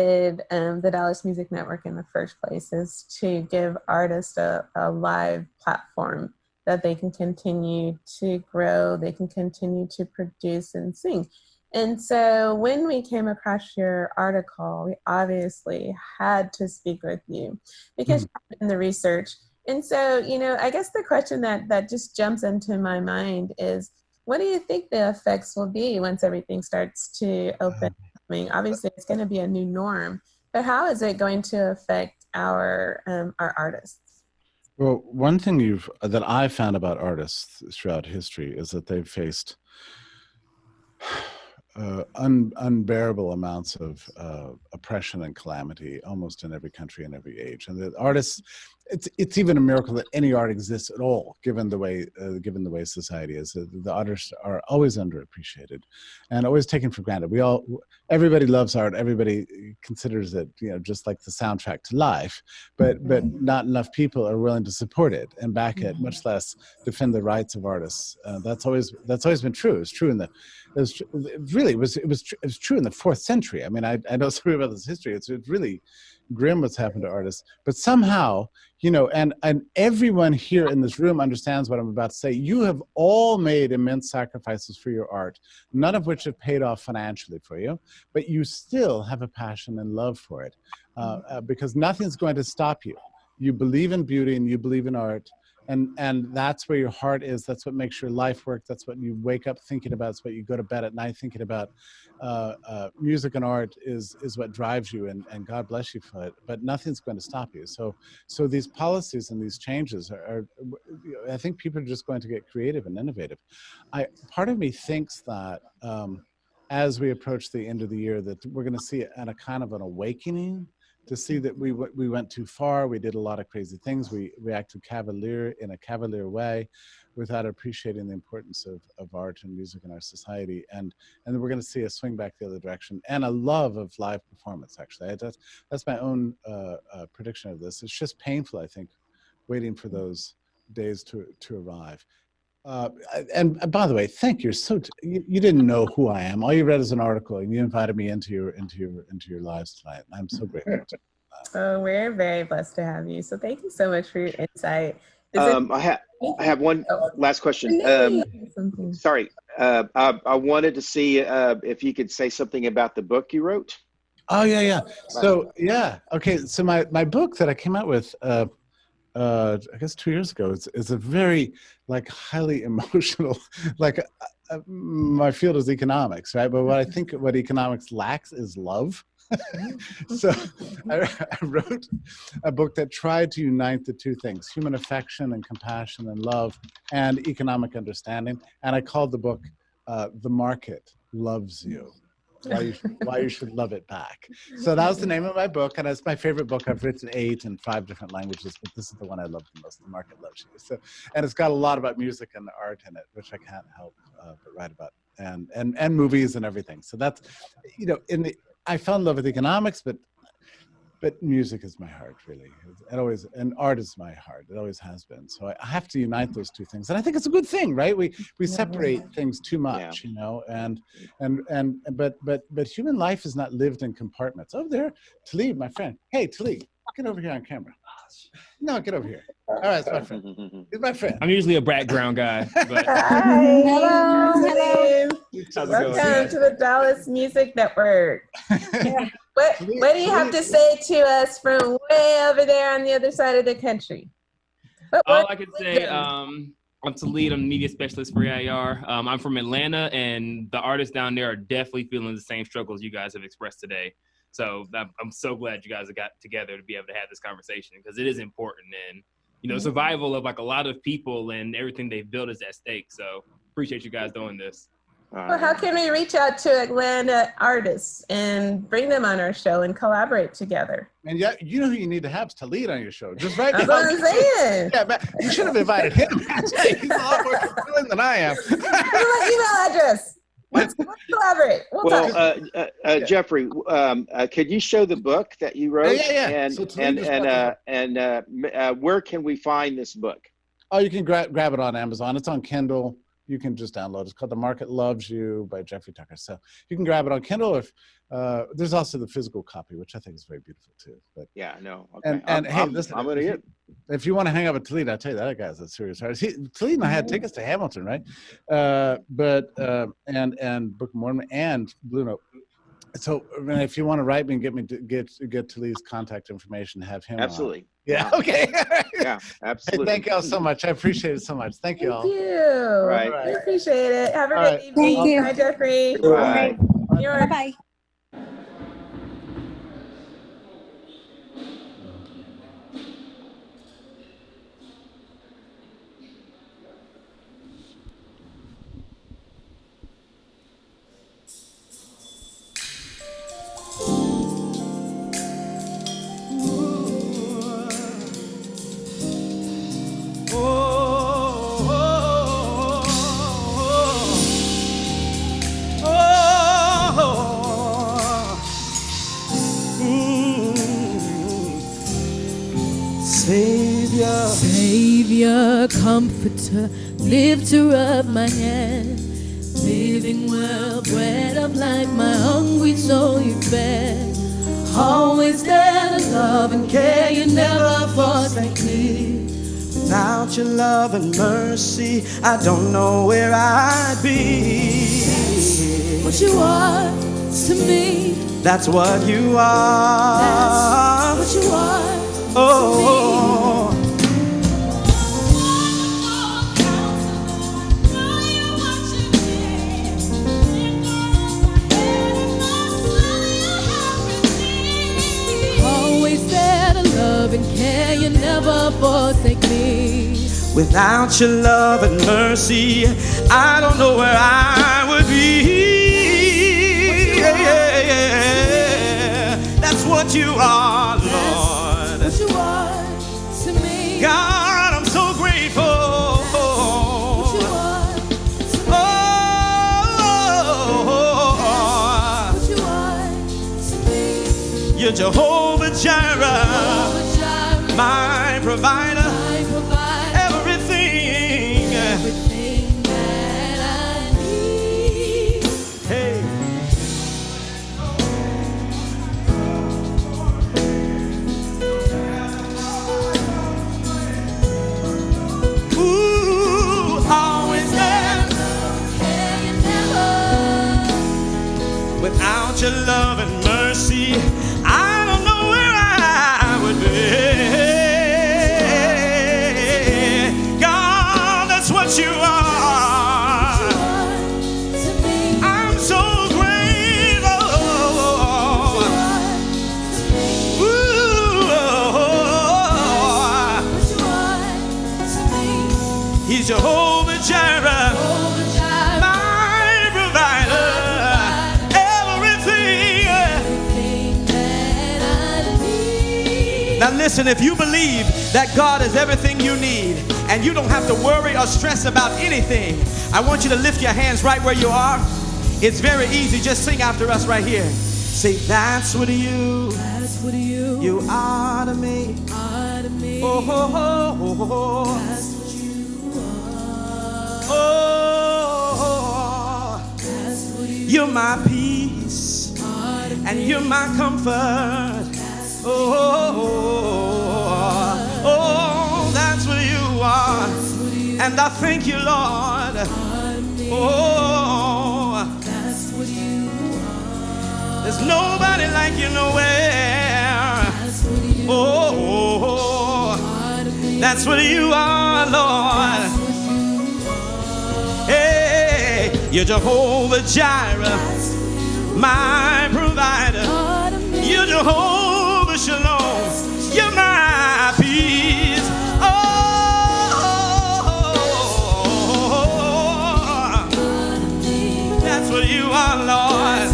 the Dallas Music Network in the first place, is to give artists a live platform that they can continue to grow, they can continue to produce and sing. And so when we came across your article, we obviously had to speak with you because you're in the research. And so, I guess the question that just jumps into my mind is, what do you think the effects will be once everything starts to open? I mean, obviously it's going to be a new norm, but how is it going to affect our artists? Well, one thing that I've found about artists throughout history is that they've faced unbearable amounts of oppression and calamity almost in every country and every age, and the artists, it's even a miracle that any art exists at all, given the way society is. The artists are always underappreciated and always taken for granted. Everybody loves art. Everybody considers it, just like the soundtrack to life, but not enough people are willing to support it and back it, much less defend the rights of artists. That's always been true. It's true it was true in the 4th century. I mean, I know something about this history. It's really grim what's happened to artists, but somehow, and everyone here in this room understands what I'm about to say. You have all made immense sacrifices for your art, none of which have paid off financially for you, but you still have a passion and love for it, because nothing's going to stop you. You believe in beauty and you believe in art, and that's where your heart is. That's what makes your life work. That's what you wake up thinking about. It's what you go to bed at night thinking about. Music and art is what drives you, and God bless you for it. But nothing's going to stop you. So these policies and these changes are I think people are just going to get creative and innovative. Part of me thinks that as we approach the end of the year, that we're going to see a kind of an awakening, to see that we went too far. We did a lot of crazy things. We acted in a cavalier way without appreciating the importance of art and music in our society. And then we're going to see a swing back the other direction, and a love of live performance, actually. That's my own prediction of this. It's just painful, I think, waiting for those days to arrive. And by the way, thank you. You didn't know who I am. All you read is an article, and you invited me into your lives tonight. I'm so grateful. So we're very blessed to have you. So thank you so much for your insight. I have one last question. Sorry, I wanted to see if you could say something about the book you wrote. Oh yeah. So yeah, okay. So my book that I came out with. I guess 2 years ago. It's a very highly emotional, my field is economics, right? But what economics lacks is love. So I wrote a book that tried to unite the two things: human affection and compassion and love, and economic understanding. And I called the book "The Market Loves You." Why you should love it back. So that was the name of my book, and it's my favorite book. I've written 8 in 5 different languages, but this is the one I love the most. The Market Loves You. So, and it's got a lot about music and art in it, which I can't help but write about, and movies and everything. So that's, I fell in love with economics, but music is my heart, really. And art is my heart. It always has been. So I have to unite those two things, and I think it's a good thing, right? We separate things too much, but human life is not lived in compartments. Over there, Talib, my friend. Hey, Talib, get over here on camera. No, get over here. All right, it's my friend. He's my friend. I'm usually a background guy. But... Hi. Hello. Welcome to the Dallas Music Network. What do you have to say to us from way over there on the other side of the country? All I can say, I'm Talib. I'm the media specialist for AIR. I'm from Atlanta, and the artists down there are definitely feeling the same struggles you guys have expressed today. So I'm so glad you guys have got together to be able to have this conversation, because it is important, and survival of a lot of people and everything they've built is at stake. So appreciate you guys doing this. Well, how can we reach out to Atlanta artists and bring them on our show and collaborate together? And yeah, you know who you need to have is Talib on your show. Just right now. That's what I'm saying. Yeah, man, you should have invited him. He's a lot more fulfilling than I am. Give me my email address. Let's collaborate. We'll Jeffrey, could you show the book that you wrote? Yeah. And where can we find this book? Oh, you can grab it on Amazon. It's on Kindle. You can just download it. It's called The Market Loves You by Jeffrey Tucker. So you can grab it on Kindle. If there's also the physical copy, which I think is very beautiful too. But okay. And hey, listen, I'm gonna get. If you want to hang out with Talib, I'll tell you that guy's a serious artist. Talib and I had tickets to Hamilton, right? And Book of Mormon and Blue Note. So if you want to write me and get Talib's contact information, have him. Absolutely. Yeah. Okay. Yeah. Absolutely. Hey, thank you all so much. I appreciate it so much. Thank you all. Thank you. Right. We appreciate it. Have a All good right. evening. Thank you. Bye, Jeffrey. Bye. Bye-bye. Savior, comforter, lifter of my hand, living well, bread of life, my hungry soul you fed. Always there to love and care, you never forsake me. Without your love and mercy, I don't know where I'd be. That's what you are to me. That's what you are. That's what you are to me. and care, you never forsake me. Without your love and mercy, I don't know where I would be. That's what you are, Lord. What you are to me. God, I'm so grateful. What you are to me. What you are to me. You're Jehovah Jireh, my provider. Everything that I need. Hey. Ooh, always there. Without your love and mercy, I don't know where I would be. God, that's what you are. I'm so grateful. Ooh, He's Jehovah Jireh, my provider. Now listen, if you believe that God is everything you need and you don't have to worry or stress about anything, I want you to lift your hands right where you are. It's very easy. Just sing after us right here. Say, that's what you are to me. Oh, oh, oh, oh, oh. That's what you are. Oh, That's what you you're my peace and you're my comfort. Oh, that's what you are. And I thank you, Lord. Oh, that's what you are. There's nobody like you nowhere. Oh, that's what you are, Lord. Hey, you're Jehovah Jireh, my provider. You're Jehovah Shalom, you're my peace. Oh, that's what you are, Lord.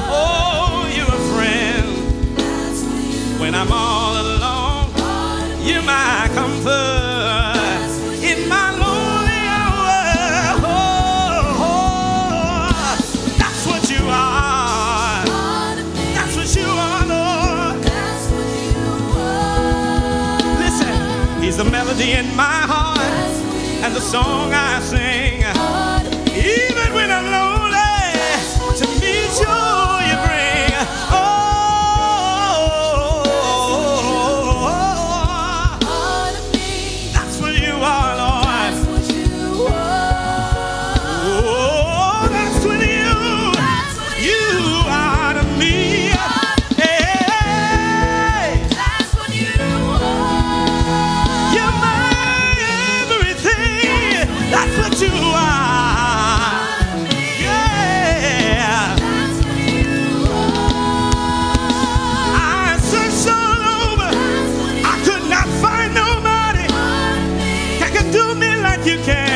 Oh, you're a friend when I'm all alone. You're my comfort in my lonely hour. Oh, that's what you are. That's what you are, Lord. Listen, He's the melody in my heart and the song I sing. Even when I'm lonely, to me joy you bring. That's what you are, Lord. Oh, that's what you are to me. Hey, you're my everything. That's what you are. Yeah. I searched all over. I could not find nobody that can do me like you can.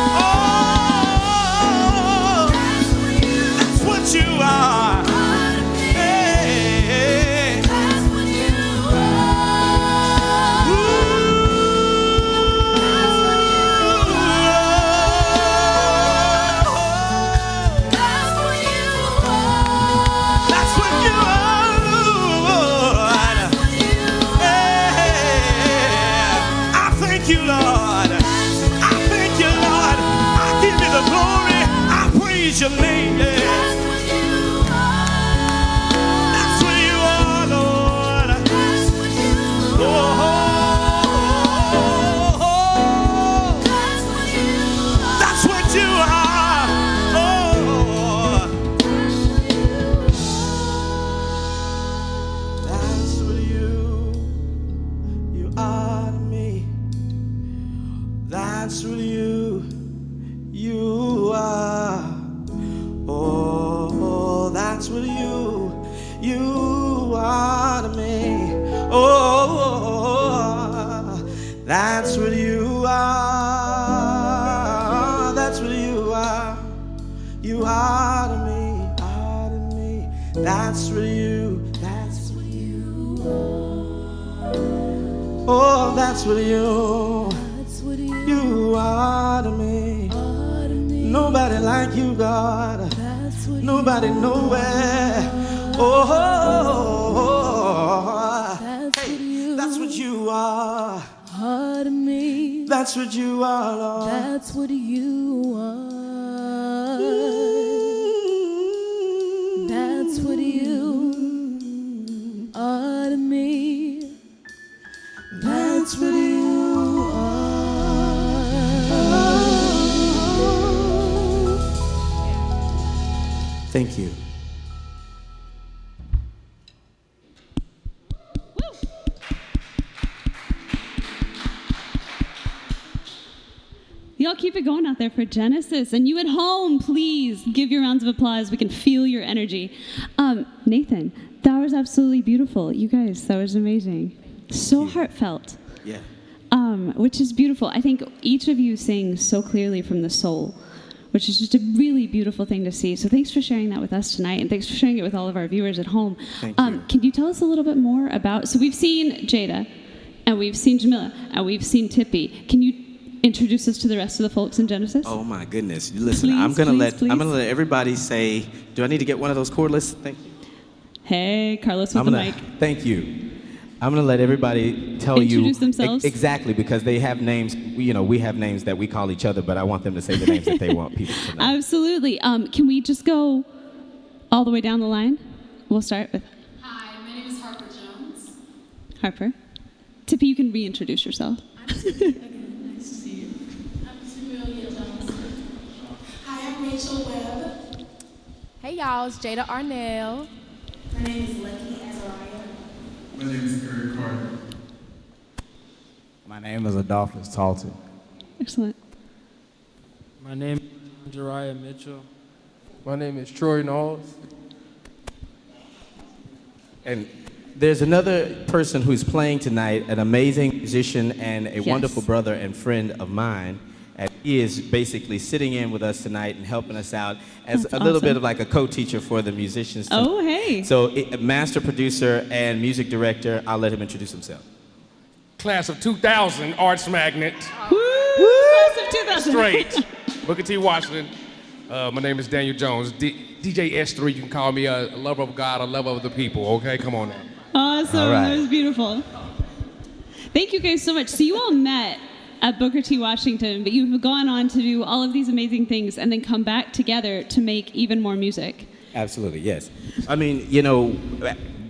Oh, that's what you are. Hey, that's what you are, Lord. Hey, I thank you, Lord. I thank you, Lord. I give you the glory. I praise your name. Yeah. That's what you are, Lord. Oh, that's what you are. Oh, that's what you are to me. That's what you are. Oh, that's what You are to me. Oh, that's what you are. That's what you are. You are to me, are to me. That's what you. That's what you are. Oh, that's what you. That's what you are to me. Nobody like you, God. Nobody nowhere. Oh, hey, that's what you are. Heart of me. That's what you are, Lord. That's what you are. That's what you are to me. That's what you are. Thank you. Y'all keep it going out there for Genesis. And you at home, please give your rounds of applause. We can feel your energy. Nathan, that was absolutely beautiful. You guys, that was amazing. So heartfelt. Yeah. Which is beautiful. I think each of you sing so clearly from the soul, which is just a really beautiful thing to see. So thanks for sharing that with us tonight, and thanks for sharing it with all of our viewers at home. Thank you. Can you tell us a little bit more about, so we've seen Jada, and we've seen Jamila, and we've seen Tippy. Can you introduce us to the rest of the folks in Genesis? Oh my goodness! Listen, Please, I'm gonna please. let everybody say. Do I need to get one of those cordless? Thank you. Hey, Carlos with the mic. Thank you. I'm gonna let everybody tell Introduce you themselves. Exactly, because they have names. We have names that we call each other, but I want them to say the names that they want people to know. Absolutely. Can we just go all the way down the line? We'll start with Hi, my name is Harper Jones. Harper. Tippy, you can reintroduce yourself. Nice to see you. I'm Samuelia Johnson. Hi, I'm Rachel Webb. Hey y'all, it's Jada Arnell. My name is Lucky Azariah. My name is Eric Carter. My name is Adolphus Talton. Excellent. My name is Jariah Mitchell. My name is Troy Knowles. And there's another person who's playing tonight, an amazing musician and a wonderful brother and friend of mine. And he is basically sitting in with us tonight and helping us out as That's a little awesome. bit of like a co-teacher for the musicians. Oh, hey. So master producer and music director, I'll let him introduce himself. Class of 2000 arts magnet. Class of 2000. Straight. Booker T. Washington. My name is Daniel Jones. DJ S3, you can call me a lover of God, a lover of the people, okay? Come on now. Awesome. All right. That was beautiful. Thank you guys so much. So you all met at Booker T. Washington, but you've gone on to do all of these amazing things and then come back together to make even more music. Absolutely, yes. I mean,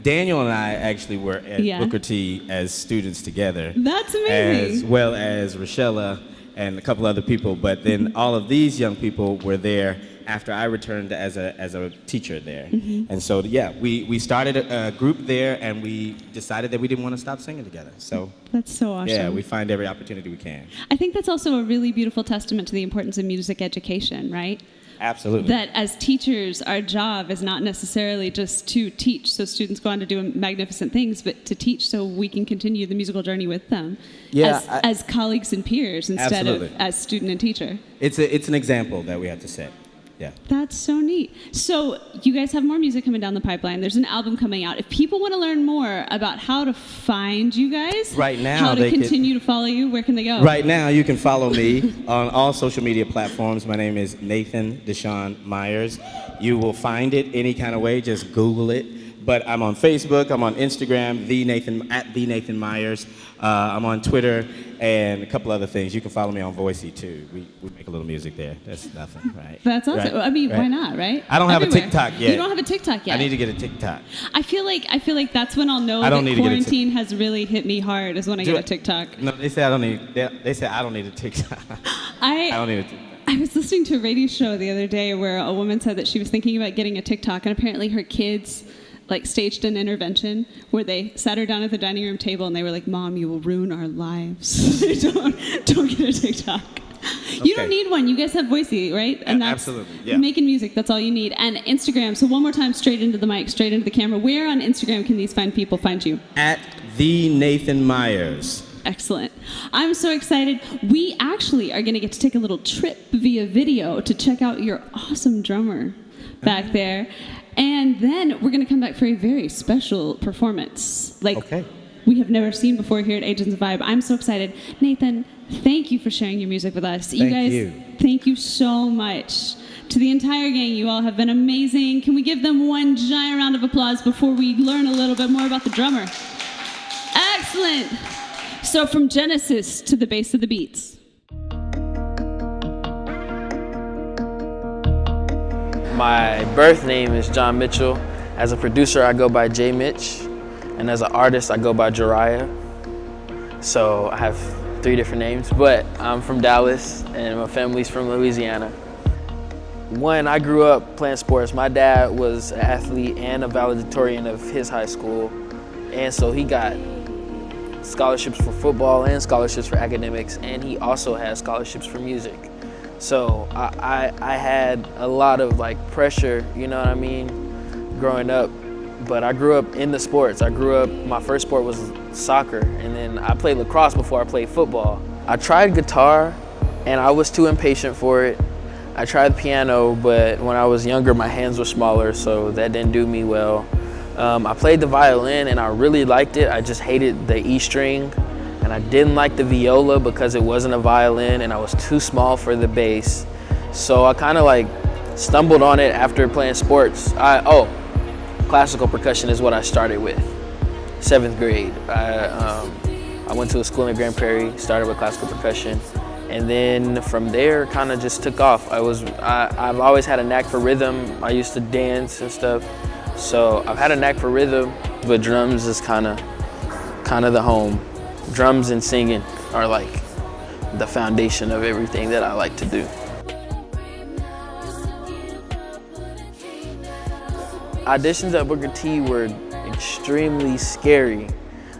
Daniel and I actually were at Booker T as students together. That's amazing. As well as Rochella and a couple other people, but then all of these young people were there after I returned as a teacher there. Mhm. And so, we started a group there, and we decided that we didn't want to stop singing together. So That's so awesome. yeah, we find every opportunity we can. I think that's also a really beautiful testament to the importance of music education, right? Absolutely. That as teachers, our job is not necessarily just to teach so students go on to do magnificent things, but to teach so we can continue the musical journey with them as colleagues and peers instead Absolutely. of as student and teacher. It's an example that we have to set. Yeah. That's so neat. So you guys have more music coming down the pipeline. There's an album coming out. If people want to learn more about how to find you guys, Right now, how to they can- continue to follow you, where can they go? Right now, you can follow me on all social media platforms. My name is Nathan Deshaun Myers. You will find it any kind of way. Just Google it. But I'm on Facebook. I'm on Instagram, at the Nathan Myers. I'm on Twitter and a couple other things. You can follow me on Voicey too. We make a little music there. That's nothing, right? That's awesome. Right? I mean, Right? why not, right? I don't have a Everywhere. TikTok yet. You don't have a TikTok yet. I need to get a TikTok. I feel like that's when I'll know I don't that need to get a quarantine has really hit me hard is when I Do get a it. TikTok. No, they say I don't need. They say I don't need a TikTok. I don't need a TikTok. I was listening to a radio show the other day where a woman said that she was thinking about getting a TikTok, and apparently her kids staged an intervention where they sat her down at the dining room table and they were like, "Mom, you will ruin our lives. don't get a TikTok." You don't need one. You guys have Voicey, right? And that's absolutely, yeah. Making music, that's all you need. And Instagram. So one more time, straight into the mic, straight into the camera. Where on Instagram can these fine people find you? At the Nathan Myers. Excellent. I'm so excited. We actually are going to get to take a little trip via video to check out your awesome drummer back there. And then we're going to come back for a very special performance. We have never seen before here at Agents of Vibe. I'm so excited. Nathan, thank you for sharing your music with us. Thank you. Thank you so much. To the entire gang, you all have been amazing. Can we give them one giant round of applause before we learn a little bit more about the drummer? Excellent. So from Genesis to the base of the beats. My birth name is John Mitchell. As a producer, I go by J Mitch. And as an artist, I go by Jariah. So I have 3 different names, but I'm from Dallas and my family's from Louisiana. When I grew up playing sports, my dad was an athlete and a valedictorian of his high school. And so he got scholarships for football and scholarships for academics, and he also had scholarships for music. So I had a lot of pressure, you know what I mean, growing up. But I grew up in the sports. My first sport was soccer, and then I played lacrosse before I played football. I tried guitar, and I was too impatient for it. I tried piano, but when I was younger, my hands were smaller, so that didn't do me well. I played the violin, and I really liked it. I just hated the E string, and I didn't like the viola because it wasn't a violin, and I was too small for the bass. So I kind of stumbled on it after playing sports. Classical percussion is what I started with, 7th grade. I went to a school in Grand Prairie, started with classical percussion, and then from there kind of just took off. I've always had a knack for rhythm. I used to dance and stuff, so I've had a knack for rhythm, but drums is kind of the home. Drums and singing are the foundation of everything that I like to do. Auditions at Booker T were extremely scary.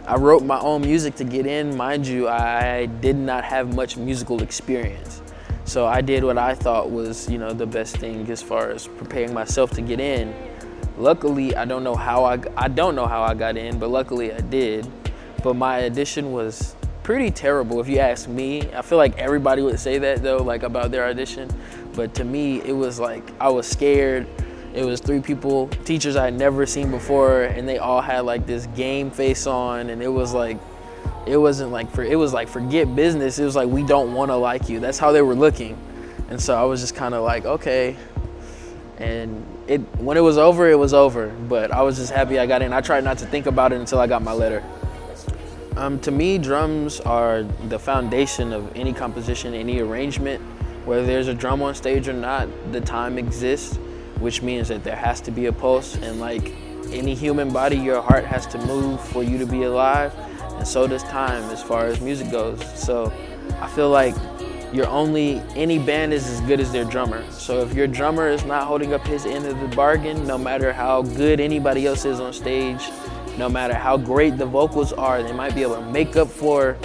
I wrote my own music to get in. Mind you, I did not have much musical experience. So I did what I thought was, the best thing as far as preparing myself to get in. Luckily, I don't know how I got in, but luckily I did. But my audition was pretty terrible if you ask me. I feel like everybody would say that though, about their audition. But to me, it was I was scared. It was 3 people, teachers I had never seen before, and they all had this game face on, and it was forget business. It was we don't want to like you. That's how they were looking. And so I was just kind of okay. And when it was over, but I was just happy I got in. I tried not to think about it until I got my letter. To me, drums are the foundation of any composition, any arrangement. Whether there's a drum on stage or not, the time exists, which means that there has to be a pulse, and any human body, your heart has to move for you to be alive, and so does time as far as music goes. So I feel any band is as good as their drummer. So if your drummer is not holding up his end of the bargain, no matter how good anybody else is on stage, no matter how great the vocals are, they might be able to make up for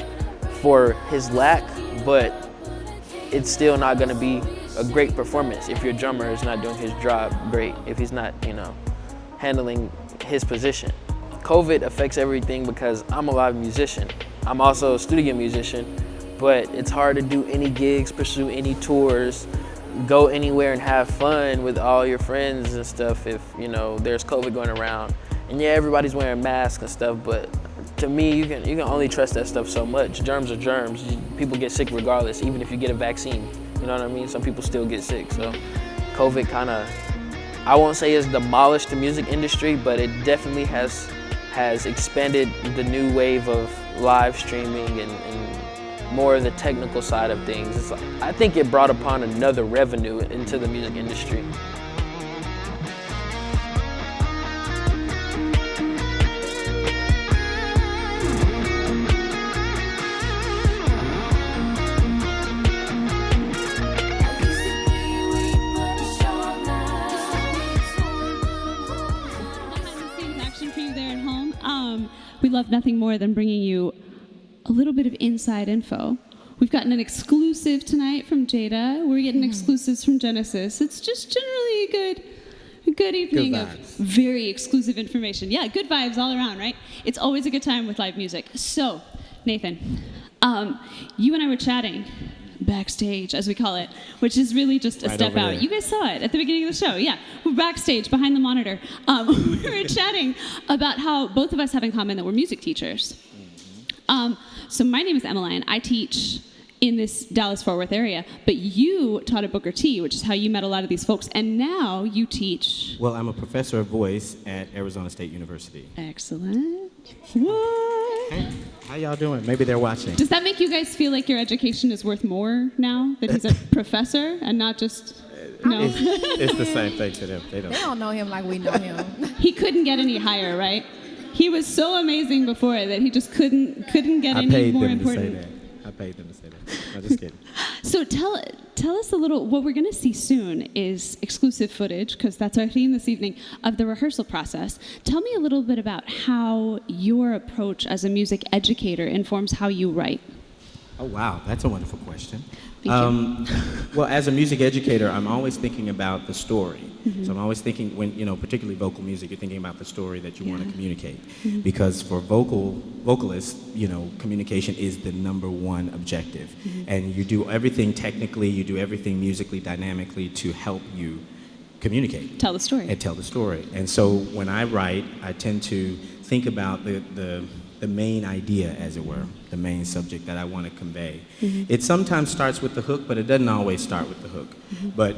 his lack, but it's still not going to be a great performance if your drummer is not doing his job great, if he's not, handling his position. COVID affects everything because I'm a live musician. I'm also a studio musician, but it's hard to do any gigs, pursue any tours, go anywhere and have fun with all your friends and stuff if, there's COVID going around. And yeah, everybody's wearing masks and stuff, but to me, you can only trust that stuff so much. Germs are germs. People get sick regardless, even if you get a vaccine. You know what I mean? Some people still get sick. So COVID kind of, I won't say it's demolished the music industry, but it definitely has expanded the new wave of live streaming and more of the technical side of things. I think it brought upon another revenue into the music industry. We love nothing more than bringing you a little bit of inside info We've gotten an exclusive tonight from Jada. We're getting exclusives from Genesis. It's just generally a good evening of very exclusive information. Yeah, good vibes all around, right? It's always a good time with live music. So, Nathan, you and I were chatting backstage, as we call it, which is really just a step out. You guys saw it at the beginning of the show. Yeah, we're backstage behind the monitor. We were chatting about how both of us have in common that we're music teachers. So my name is Emmeline. I teach in this Dallas-Fort Worth area, but you taught at Booker T, which is how you met a lot of these folks, and now you teach. Well, I'm a professor of voice at Arizona State University. Excellent. What? Hey, how y'all doing? Maybe they're watching. Does that make you guys feel like your education is worth more now that he's a professor and not just? No. It's the same thing to them. They They don't know him like we know him. He couldn't get any higher, right? He was so amazing before that he just couldn't get I any paid more them important. to say that. I paid them to say that. No, just kidding. So tell us a little. What we're going to see soon is exclusive footage, because that's our theme this evening, of the rehearsal process. Tell me a little bit about how your approach as a music educator informs how you write. Oh, wow. That's a wonderful question. Thank you. Well, as a music educator, I'm always thinking about the story. Mhm. So I'm always thinking, when, particularly vocal music, you're thinking about the story that you want to communicate. Mhm. Because for vocalists, communication is the number one objective. Mhm. And you do everything technically, you do everything musically, dynamically to help you communicate. Tell the story. And tell the story. And so when I write, I tend to think about the main idea, as it were, the main subject that I want to convey. Mhm. It sometimes starts with the hook, but it doesn't always start with the hook. Mhm. But,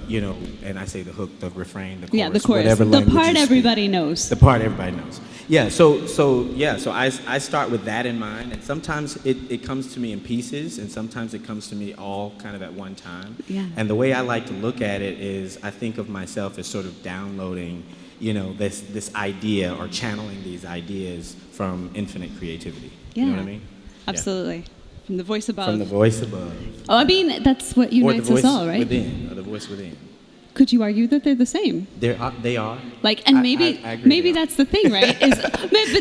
and I say the hook, the refrain, the chorus, Yeah, the chorus. whatever The language part you speak. everybody knows. The part everybody knows. Yeah, so I start with that in mind, and sometimes it comes to me in pieces, and sometimes it comes to me all kind of at one time. Yeah. And the way I like to look at it is I think of myself as sort of downloading, this idea or channeling these ideas from infinite creativity. Yeah. You know what I mean? Absolutely. From the voice above. From the voice above. Oh, I mean, that's what Or the unites voice us all, right? within, or the voice within. Could you argue that they're the same? They are. Like, and maybe I agree maybe that's the thing, right?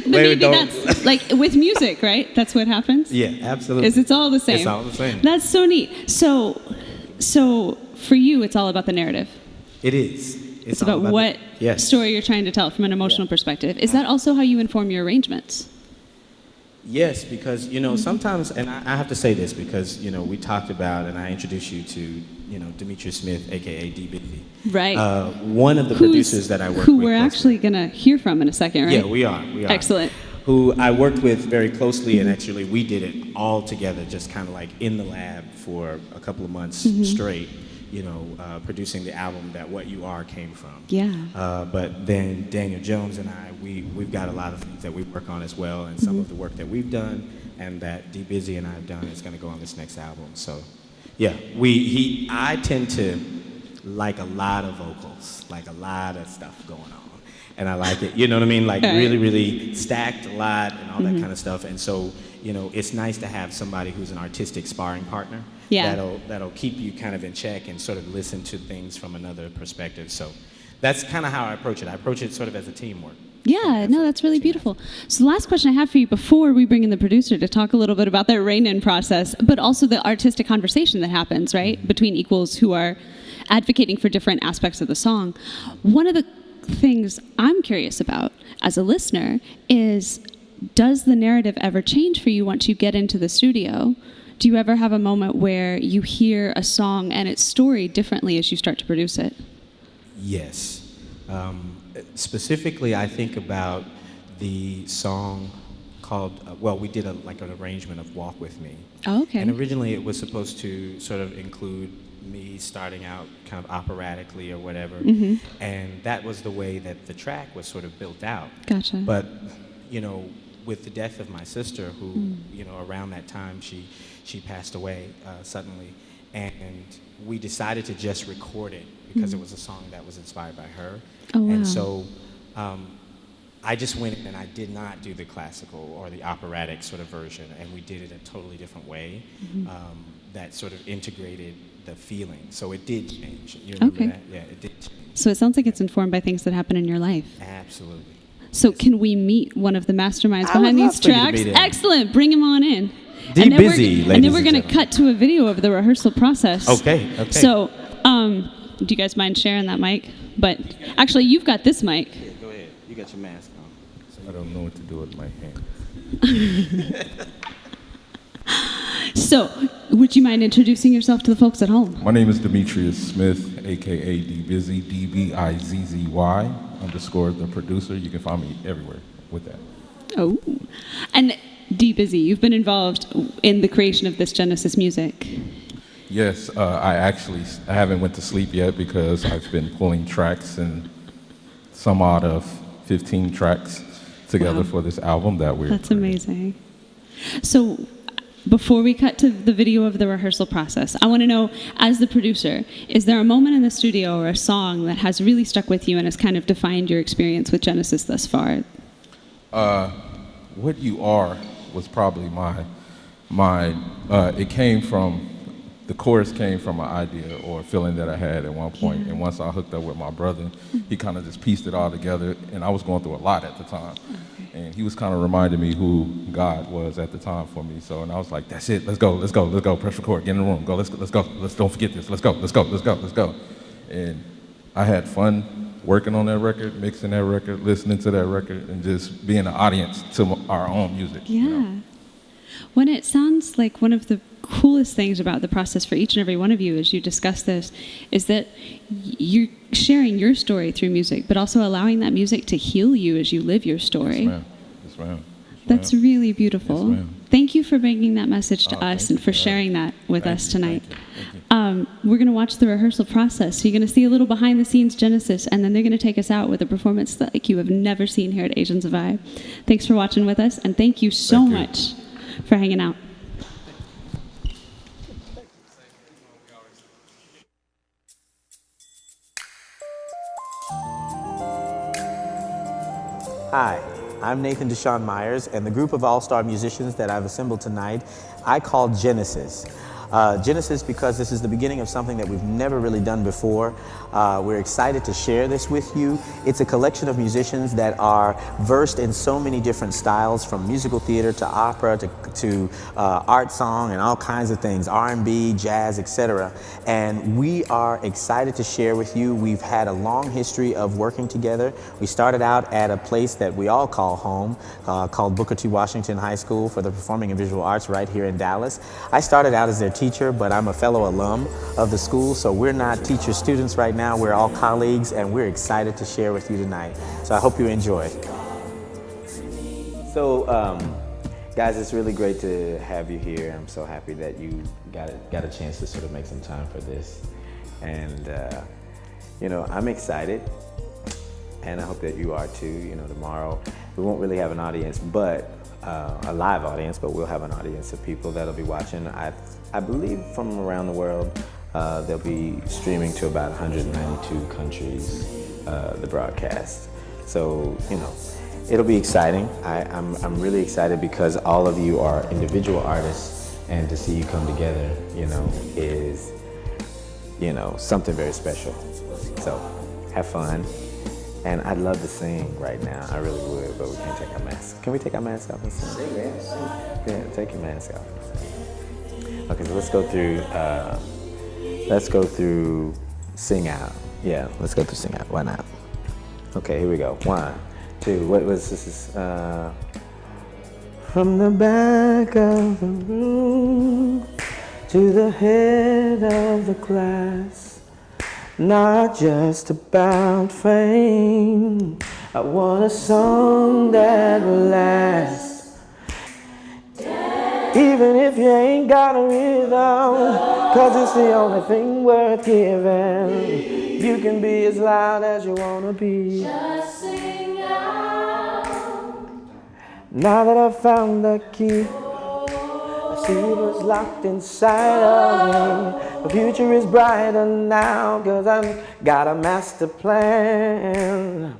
Maybe that's like with music, right? That's what happens. Yeah, absolutely. Is it's all the same. It's all the same. That's so neat. So for you, it's all about the narrative. It is. It's all about what yes. story you're trying to tell from an emotional perspective. Is that also how you inform your arrangements? Yes, because sometimes, and I have to say this because we talked about, and I introduced you to Demetrius Smith, aka D Busy. Right. One of the producers that I work with. Who we're actually gonna hear from in a second, right? Yeah, we are. Excellent. Who I worked with very closely, and actually we did it all together, just kind of like in the lab for a couple of months straight. Producing the album that What You Are came from. Yeah. But then Daniel Jones and I, we've got a lot of things that we work on as well, and some of the work that we've done and that D Busy and I have done is going to go on this next album. So, yeah, I tend to like a lot of vocals, like a lot of stuff going on, and I like it. You know what I mean? Like really, really stacked a lot and all that kind of stuff. And so, it's nice to have somebody who's an artistic sparring partner. Yeah. That'll keep you kind of in check and sort of listen to things from another perspective. So that's kind of how I approach it. I approach it sort of as a teamwork. Yeah, no, that's really beautiful. So the last question I have for you before we bring in the producer to talk a little bit about that rein-in process, but also the artistic conversation that happens, right, between equals who are advocating for different aspects of the song. One of the things I'm curious about as a listener is, does the narrative ever change for you once you get into the studio? Do you ever have a moment where you hear a song and its story differently as you start to produce it? Yes. Specifically, I think about the song called, we did an arrangement of Walk With Me. Oh, okay. And originally it was supposed to sort of include me starting out kind of operatically or whatever. And that was the way that the track was sort of built out. Gotcha. But, with the death of my sister, who, around that time she passed away suddenly, and we decided to just record it because it was a song that was inspired by her. Oh, wow. And so I just went in and I did not do the classical or the operatic sort of version, and we did it a totally different way that sort of integrated the feeling. So it did change. You remember that? Yeah, it did change. So it sounds like it's informed by things that happen in your life. Absolutely. So can we meet one of the masterminds I would behind love these for you to tracks? meet him. Excellent. Bring him on in. D And then busy, and then ladies we're and going to gentlemen. cut to a video of the rehearsal process. Okay. So, do you guys mind sharing that mic? But actually, you've got this mic. Yeah, go ahead. You got your mask on. I don't know what to do with my hand. So, would you mind introducing yourself to the folks at home? My name is Demetrius Smith, aka D Bizzy, DBIZZY _ the producer. You can find me everywhere with that. Oh, and D Busy, you've been involved in the creation of this Genesis music. Yes, I haven't went to sleep yet because I've been pulling tracks and some odd of 15 tracks together for this album that we're. That's amazing. So, before we cut to the video of the rehearsal process, I want to know, as the producer, is there a moment in the studio or a song that has really stuck with you and has kind of defined your experience with Genesis thus far? What You Are was probably it came from, the chorus came from an idea or a feeling that I had at one point. And once I hooked up with my brother, he kind of just pieced it all together. And I was going through a lot at the time. And he was kind of reminding me who God was at the time for me. So, and I was like, that's it, let's go, press record, get in the room, go, let's go, don't forget this, let's go. And I had fun working on that record, mixing that record, listening to that record, and just being an audience to our own music. Yeah. You know? When it sounds like one of the coolest things about the process for each and every one of you as you discuss this is that you're sharing your story through music, but also allowing that music to heal you as you live your story. Yes, ma'am. That's really beautiful. Yes, ma'am. Thank you for bringing that message to us and for sharing that with us tonight. We're going to watch the rehearsal process. So you're going to see a little behind the scenes Genesis, and then they're going to take us out with a performance that like you have never seen here at Asians of Vibe. Thanks for watching with us, and thank you so much for hanging out. Hi, I'm Nathan Deshaun Myers, and the group of all-star musicians that I've assembled tonight, I call Genesis. Genesis because this is the beginning of something that we've never really done before. We're excited to share this with you. It's a collection of musicians that are versed in so many different styles, from musical theater to opera to art song and all kinds of things, R&B, jazz, etc. And we are excited to share with you. We've had a long history of working together. We started out at a place that we all call home, called Booker T. Washington High School for the Performing and Visual Arts right here in Dallas. I started out as their teacher, but I'm a fellow alum of the school, so we're not teacher students right now. We're all colleagues, and we're excited to share with you tonight. So I hope you enjoy. So, guys, it's really great to have you here. I'm so happy that you got a chance to sort of make some time for this. And, you know, I'm excited, and I hope that you are too. You know, tomorrow we won't really have an audience, but a live audience, but we'll have an audience of people that'll be watching. I believe from around the world. They'll be streaming to about 192 countries, the broadcast. So, you know, it'll be exciting. I'm really excited because all of you are individual artists, and to see you come together, you know, is, you know, something very special. So, have fun. And I'd love to sing right now. I really would, but we can't take our masks. Can we take our masks off and sing? Sing, man. Yeah, take your mask off and sing. Okay, so let's go through Sing Out. Yeah, let's go through Sing Out. Why not? Okay, here we go. 1, 2, what was this? From the back of the room to the head of the class, not just about fame. I want a song that will last. Even if you ain't got a rhythm, 'cause it's the only thing worth giving. You can be as loud as you wanna be. Just sing out. Now that I've found the key, I see it was locked inside of me. The future is brighter now, 'cause I've got a master plan.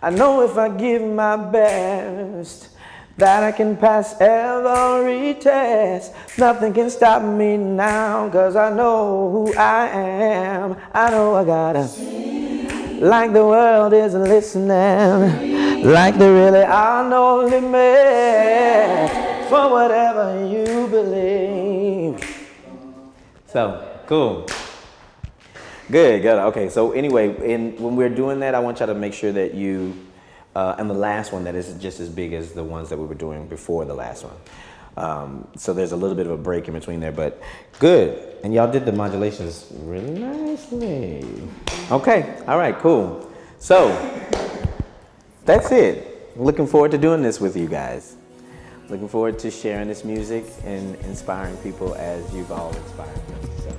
I know if I give my best, that I can pass every test. Nothing can stop me now, 'cause I know who I am. I know I gotta sing like the world isn't listening, like there really are no limits. for whatever you believe. So, cool. Good, good. Okay, so anyway, when we're doing that, I want y'all to make sure that you, and the last one that is just as big as the ones that we were doing before the last one. So there's a little bit of a break in between there, but good. And y'all did the modulations really nicely. Okay, all right, cool. So that's it. Looking forward to doing this with you guys. Looking forward to sharing this music and inspiring people as you've all inspired me. So.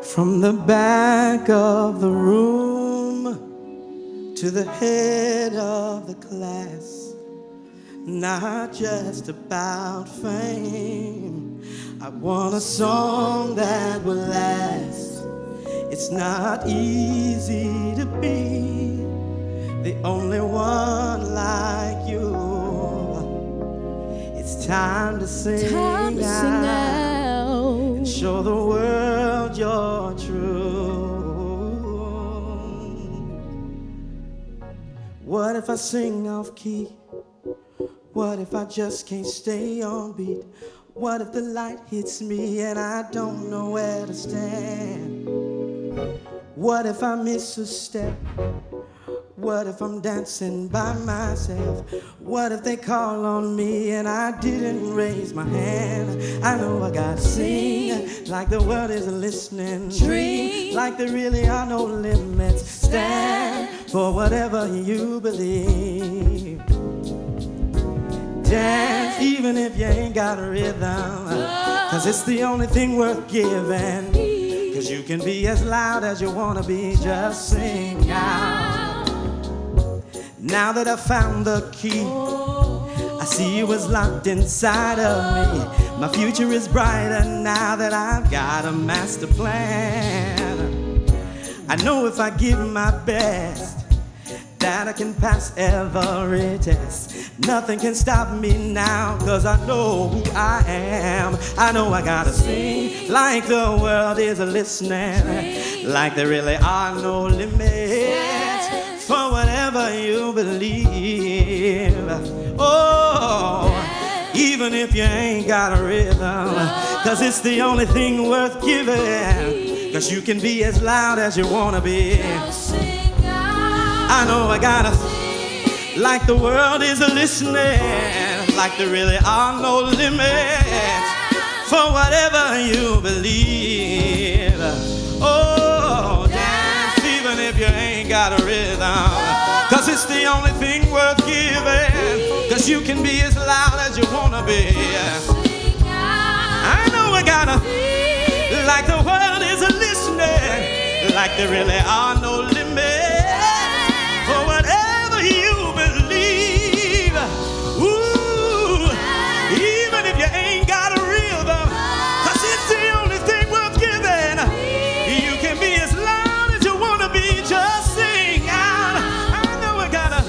From the back of the room to the head of the class, not just about fame. I want a song that will last. It's not easy to be the only one like you. It's time to sing out and show the world you're true. What if I sing off key? What if I just can't stay on beat? What if the light hits me and I don't know where to stand? What if I miss a step? What if I'm dancing by myself? What if they call on me and I didn't raise my hand? I know I gotta sing like the world is listening. Dream like there really are no limits. Stand for whatever you believe. Dance even if you ain't got a rhythm, 'cause it's the only thing worth giving. 'Cause you can be as loud as you wanna be, just sing out. Now that I found the key, I see it was locked inside of me. My future is brighter now that I've got a master plan. I know if I give my best that I can pass every test. Nothing can stop me now, 'cause I know who I am. I know I gotta sing like the world is listening, like there really are no limits for whatever you believe. Oh, even if you ain't got a rhythm, 'cause it's the only thing worth giving. 'Cause you can be as loud as you wanna be. I know I gotta like the world is listening, like there really are no limits for whatever you believe. Oh, dance even if you ain't got a rhythm, 'cause it's the only thing worth giving. 'Cause you can be as loud as you wanna be. I know I gotta like the world is listening, like there really are no limits for whatever you believe. Ooh, even if you ain't got a rhythm, 'cause it's the only thing worth giving. You can be as loud as you wanna be, just sing out. I know I gotta,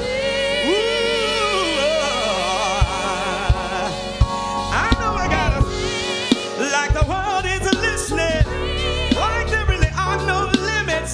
I know I gotta, like the world is listening, like there really are no limits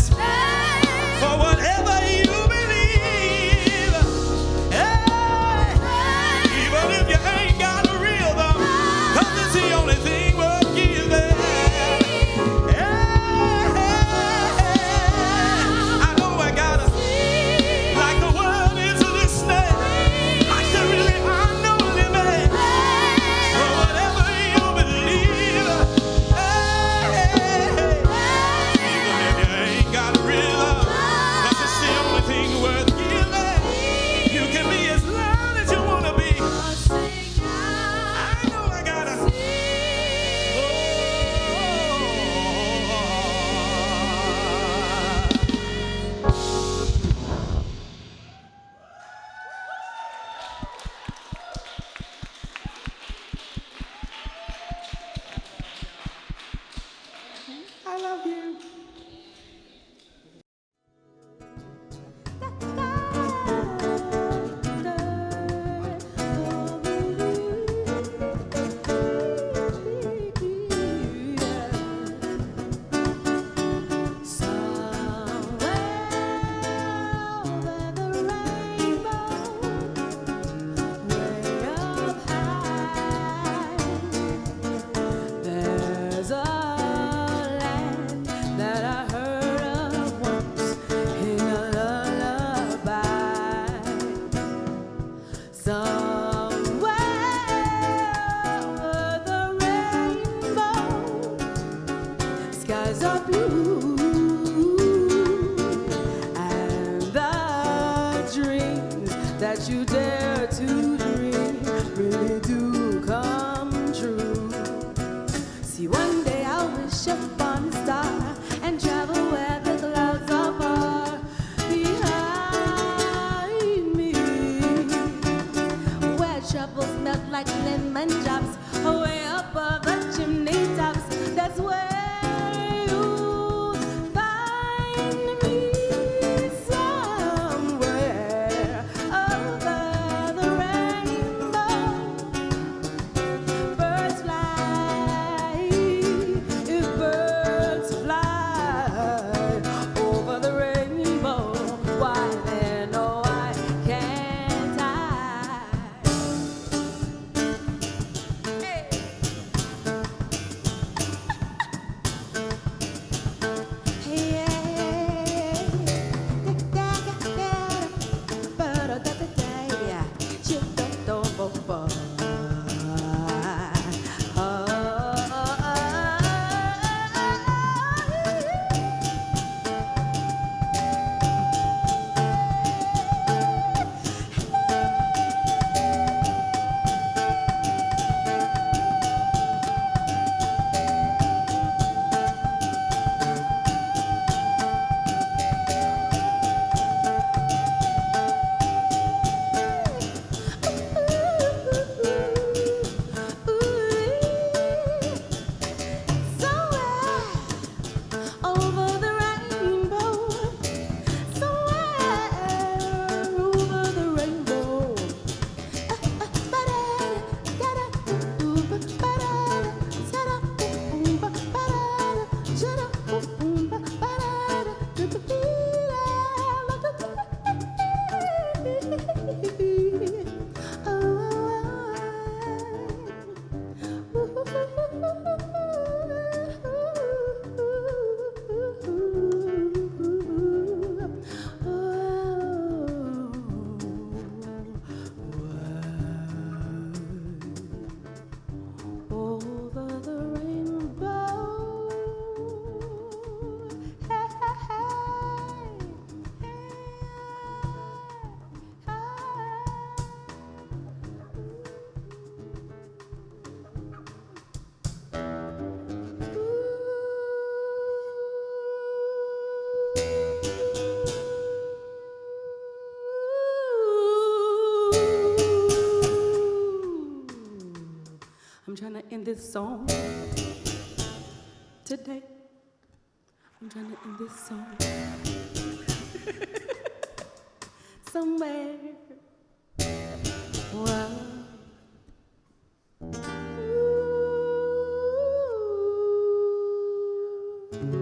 that you dare to dream really do come true. See, one day I'll wish upon a star and travel where the clouds are far behind me, where troubles melt like lemon drops away above the chimney tops. That's where you'll find me, somewhere over the rainbow. Birds fly, if birds fly over the rainbow, why then, oh, why can't I? Hey. Over the rainbow, somewhere over the rainbow. Over the rainbow, I'm trying to end this song today. I'm trying to end this song somewhere. Wow. Ooh.